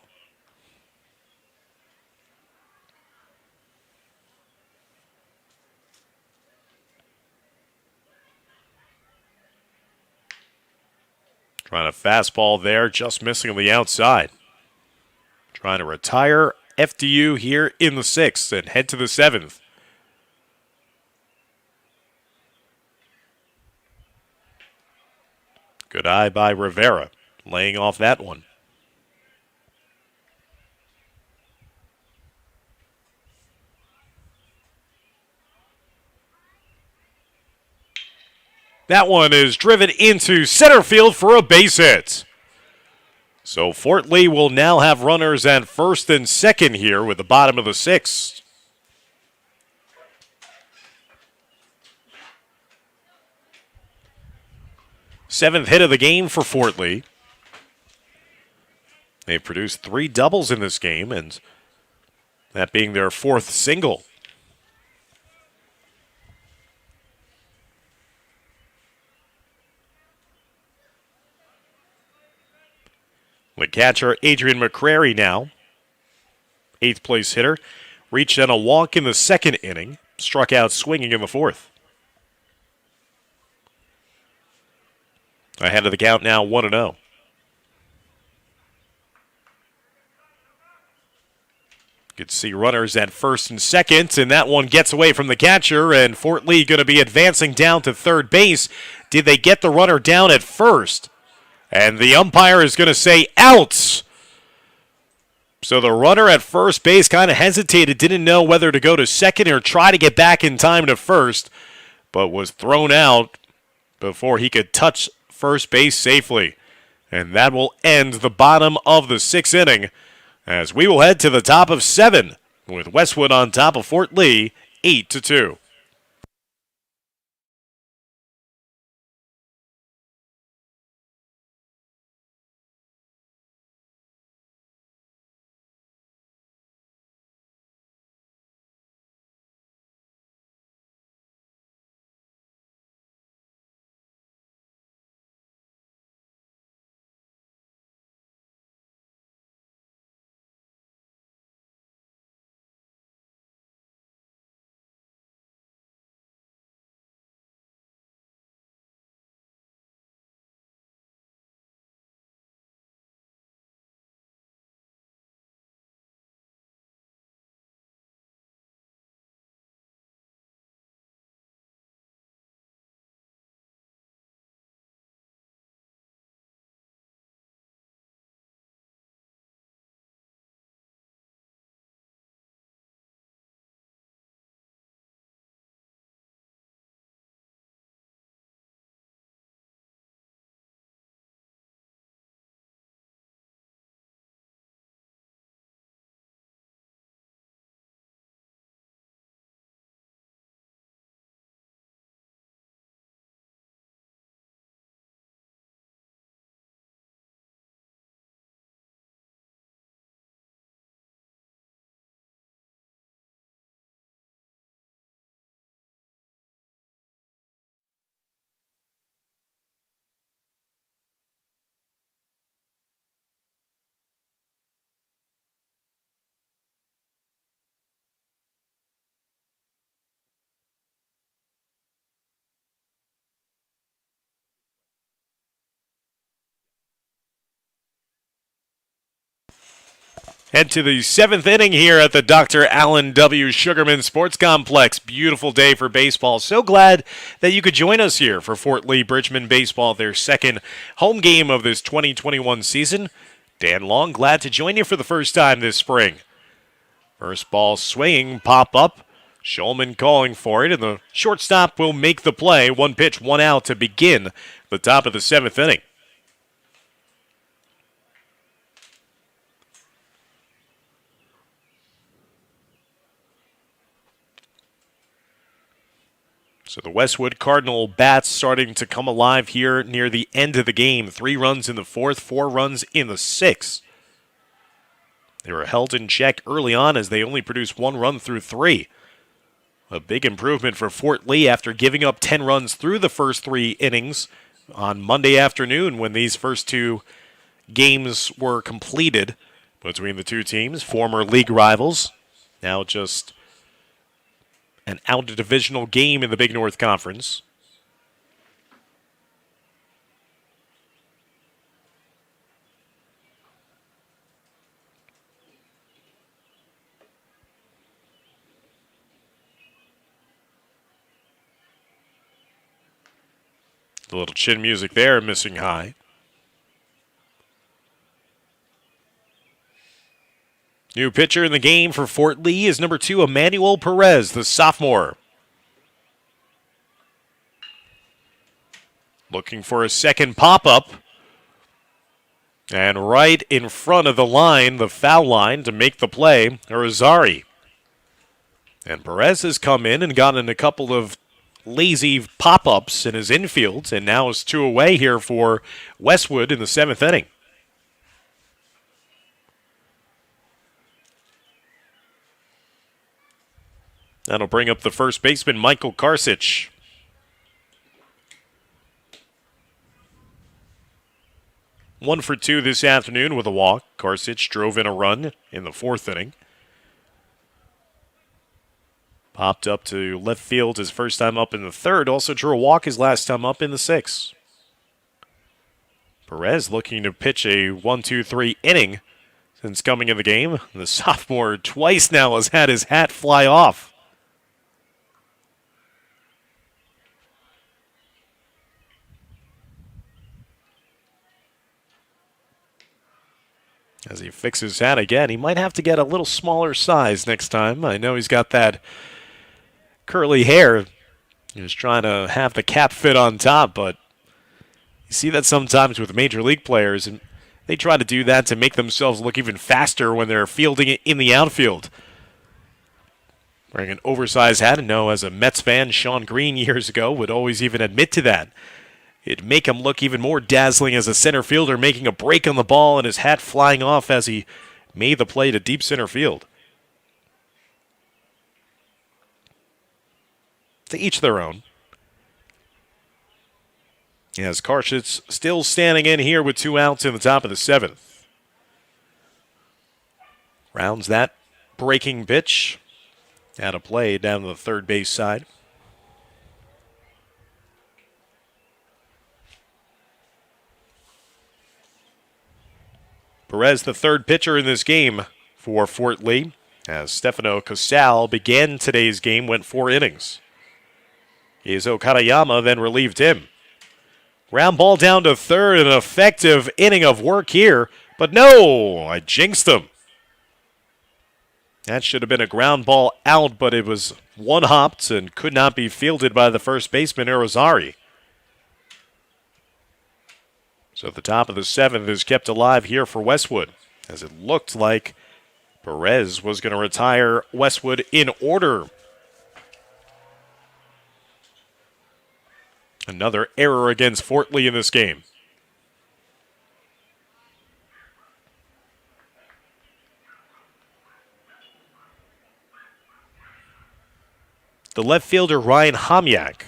Trying a fastball there, just missing on the outside. Trying to retire FDU here in the sixth and head to the seventh. Good eye by Rivera, laying off that one. That one is driven into center field for a base hit. So Fort Lee will now have runners at first and second here with the bottom of the sixth. Seventh hit of the game for Fort Lee. They've produced 3 doubles in this game, and that being their 4th single. The catcher, Adrian McCrary now, 8th place hitter, reached on a walk in the second inning, struck out swinging in the fourth. Ahead of the count now, 1-0. Good to see runners at first and second, and that one gets away from the catcher, and Fort Lee going to be advancing down to third base. Did they get the runner down at first? And the umpire is going to say out. So the runner at first base kind of hesitated, didn't know whether to go to second or try to get back in time to first, but was thrown out before he could touch first base safely. And that will end the bottom of the sixth inning as we will head to the top of 7 with Westwood on top of Fort Lee 8-2. Head to the 7th inning here at the Dr. Allen W. Sugarman Sports Complex. Beautiful day for baseball. So glad that you could join us here for Fort Lee Bridgman Baseball, their second home game of this 2021 season. Dan Long, glad to join you for the first time this spring. First ball swinging, pop up. Schulman calling for it, and the shortstop will make the play. One pitch, one out to begin the top of the 7th inning. So the Westwood Cardinal bats starting to come alive here near the end of the game. 3 runs in the 4th, 4 runs in the 6th. They were held in check early on as they only produced 1 run through 3. A big improvement for Fort Lee after giving up 10 runs through the first 3 innings on Monday afternoon when these first 2 games were completed between the 2 teams, former league rivals. Now just an out-divisional game in the Big North Conference. The little chin music there, missing high. New pitcher in the game for Fort Lee is number 2, Emmanuel Perez, the sophomore. Looking for a second pop-up. And right in front of the line, the foul line, to make the play, Arizari. And Perez has come in and gotten a couple of lazy pop-ups in his infield, and now is 2 away here for Westwood in the 7th inning. That'll bring up the first baseman, Michael Karsich. One for 2 this afternoon with a walk. Karsich drove in a run in the 4th inning. Popped up to left field his first time up in the 3rd. Also drew a walk his last time up in the 6th. Perez looking to pitch a 1-2-3 inning since coming in the game. The sophomore twice now has had his hat fly off. as he fixes that again. He might have to get a little smaller size next time. I know he's got that curly hair. He was trying to have the cap fit on top, but you see that sometimes with major league players, and they try to do that to make themselves look even faster when they're fielding it in the outfield. Wearing an oversized hat, and no, as a Mets fan, Sean Green years ago would always even admit to that. It'd make him look even more dazzling as a center fielder, making a break on the ball and his hat flying off as he made the play to deep center field. To each their own. As Karshitz still standing in here with 2 outs in the top of the 7th. Rounds that breaking pitch. Out of play down to the third base side. Perez, the third pitcher in this game for Fort Lee, as Stefano Casal began today's game, went 4 innings. Izo Katayama then relieved him. Ground ball down to third, an effective inning of work here, but no, I jinxed him. That should have been a ground ball out, but it was one-hopped and could not be fielded by the first baseman, Irizarry. So the top of the 7th is kept alive here for Westwood, as it looked like Perez was going to retire Westwood in order. Another error against Fort Lee in this game. The left fielder, Ryan Homyak,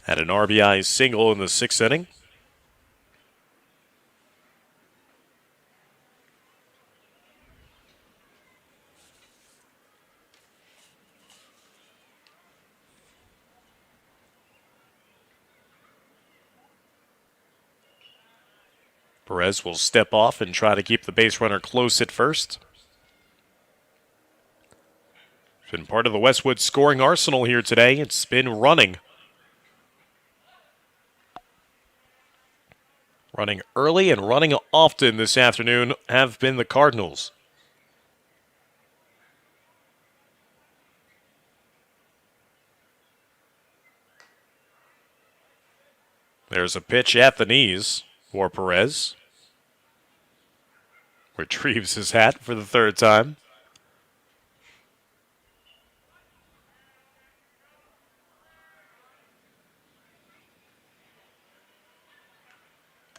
had an RBI single in the 6th inning. Perez will step off and try to keep the base runner close at first. It's been part of the Westwood scoring arsenal here today. It's been running. Running early and running often this afternoon have been the Cardinals. There's a pitch at the knees for Perez. Retrieves his hat for the 3rd time.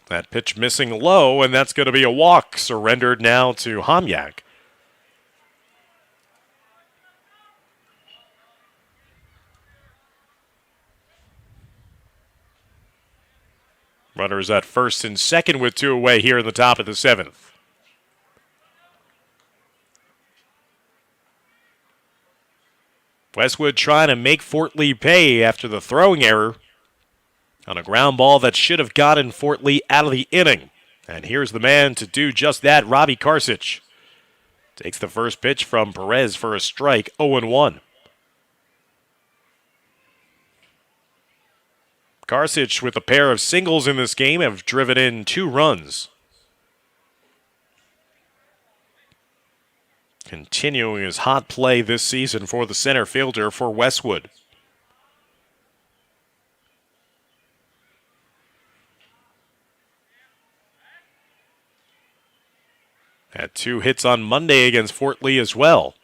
That pitch missing low, and that's going to be a walk surrendered now to Homyak. Runners at first and second with 2 away here in the top of the 7th. Westwood trying to make Fort Lee pay after the throwing error on a ground ball that should have gotten Fort Lee out of the inning. And here's the man to do just that, Robbie Karsic. Takes the first pitch from Perez for a strike, 0-1. Karsic with a pair of singles in this game have driven in 2 runs. Continuing his hot play this season for the center fielder for Westwood. Had 2 hits on Monday against Fort Lee as well.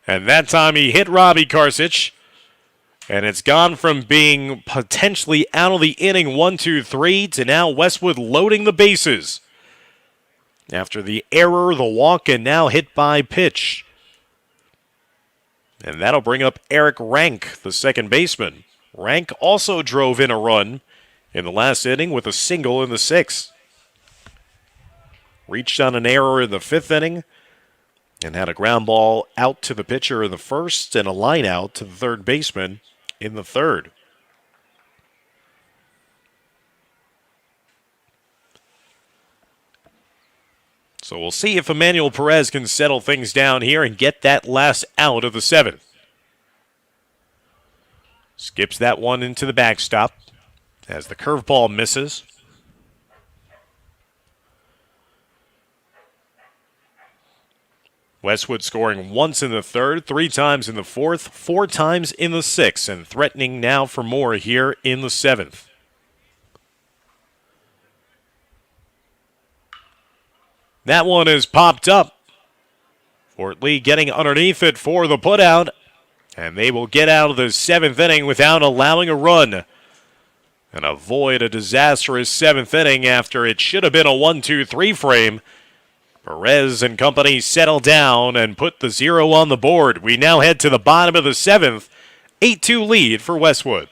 And that time he hit Robbie Karsic. And it's gone from being potentially out of the inning 1-2-3 to now Westwood loading the bases. After the error, the walk, and now hit by pitch. And that'll bring up Eric Rank, the second baseman. Rank also drove in a run in the last inning with a single in the 6th. Reached on an error in the 5th inning and had a ground ball out to the pitcher in the 1st and a line out to the third baseman in the 3rd. So we'll see if Emmanuel Perez can settle things down here and get that last out of the 7th. Skips that one into the backstop as the curveball misses. Westwood scoring once in the 3rd, 3 times in the 4th, 4 times in the 6th, and threatening now for more here in the 7th. That one is popped up. Fort Lee getting underneath it for the putout, and they will get out of the 7th inning without allowing a run and avoid a disastrous 7th inning after it should have been a 1-2-3 frame. Perez and company settle down and put the 0 on the board. We now head to the bottom of the 7th, 8-2 lead for Westwood.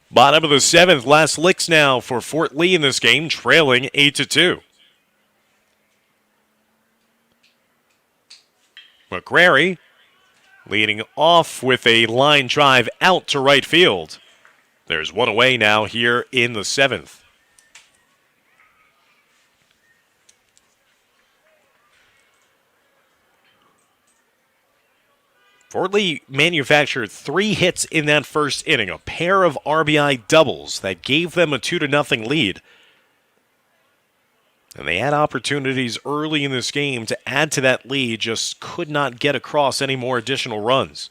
Bottom of the 7th, last licks now for Fort Lee in this game, trailing 8-2. McCrary leading off with a line drive out to right field. There's one away now here in the 7th. Fort Lee manufactured 3 hits in that first inning, a pair of RBI doubles that gave them a 2-0 lead. And they had opportunities early in this game to add to that lead, just could not get across any more additional runs.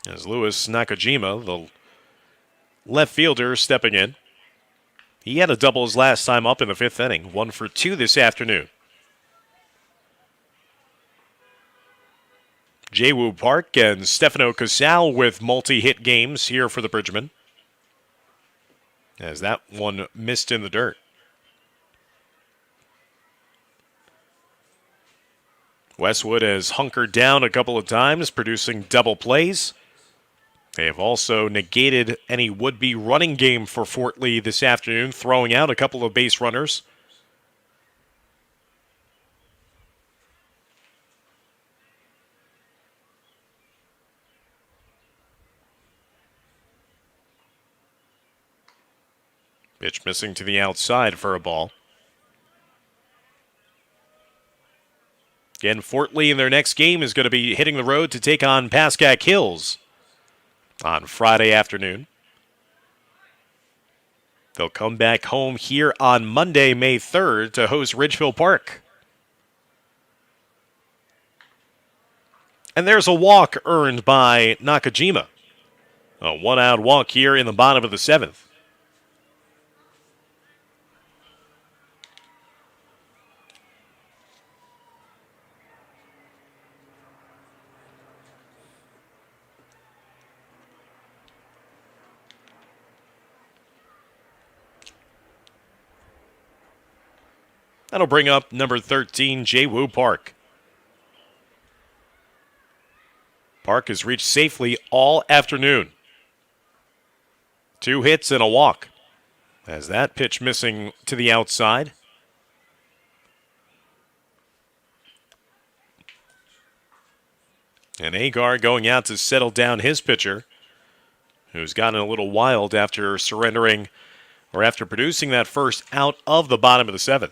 As Louis Nakajima, the left fielder, stepping in. He had a double his last time up in the 5th inning, 1 for 2 this afternoon. Jaywood Park and Stefano Casal with multi-hit games here for the Bridgmen, as that one missed in the dirt. Westwood has hunkered down a couple of times, producing double plays. They have also negated any would-be running game for Fort Lee this afternoon, throwing out a couple of base runners. Pitch missing to the outside for a ball. Again, Fort Lee in their next game is going to be hitting the road to take on Pascack Hills on Friday afternoon. They'll come back home here on Monday, May 3rd to host Ridgeville Park. And there's a walk earned by Nakajima. A 1-out walk here in the bottom of the 7th. That'll bring up number 13, Jaywood Park. Park has reached safely all afternoon. 2 hits and a walk. As that pitch missing to the outside. And Agar going out to settle down his pitcher, who's gotten a little wild after surrendering or after producing that first out of the bottom of the 7th.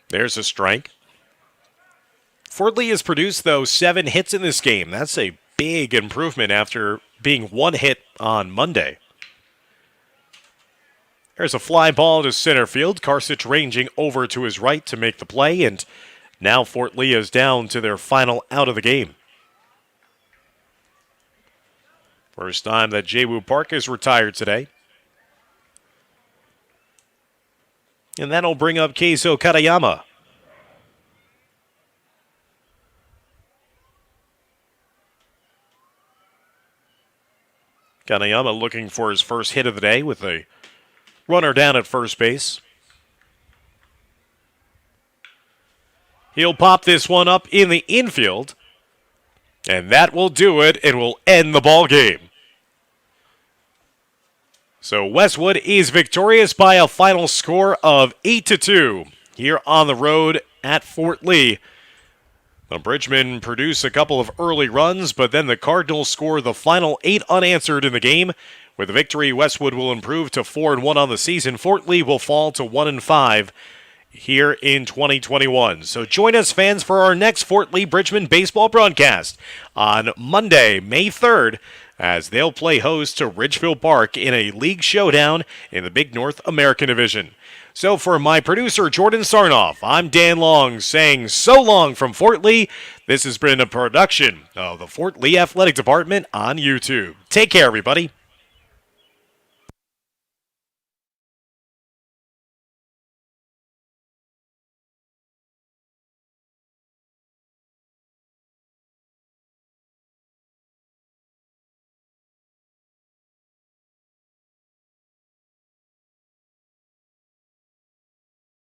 There's a strike. Fort Lee has produced, though, 7 hits in this game. That's a big improvement after being 1 hit on Monday. There's a fly ball to center field. Karsich ranging over to his right to make the play, and now Fort Lee is down to their final out of the game. First time that Jaewoo Park is retired today. And that'll bring up Keizo Katayama. Katayama looking for his first hit of the day with a runner down at first base. He'll pop this one up in the infield. And that will do it and will end the ball game. So Westwood is victorious by a final score of 8-2 here on the road at Fort Lee. The Bridgemen produce a couple of early runs, but then the Cardinals score the final 8 unanswered in the game. With the victory, Westwood will improve to 4-1 on the season. Fort Lee will fall to 1-5 here in 2021. So join us, fans, for our next Fort Lee Bridgemen baseball broadcast on Monday, May 3rd, as they'll play host to Ridgefield Park in a league showdown in the Big North American Division. So for my producer, Jordan Sarnoff, I'm Dan Long saying so long from Fort Lee. This has been a production of the Fort Lee Athletic Department on YouTube. Take care, everybody.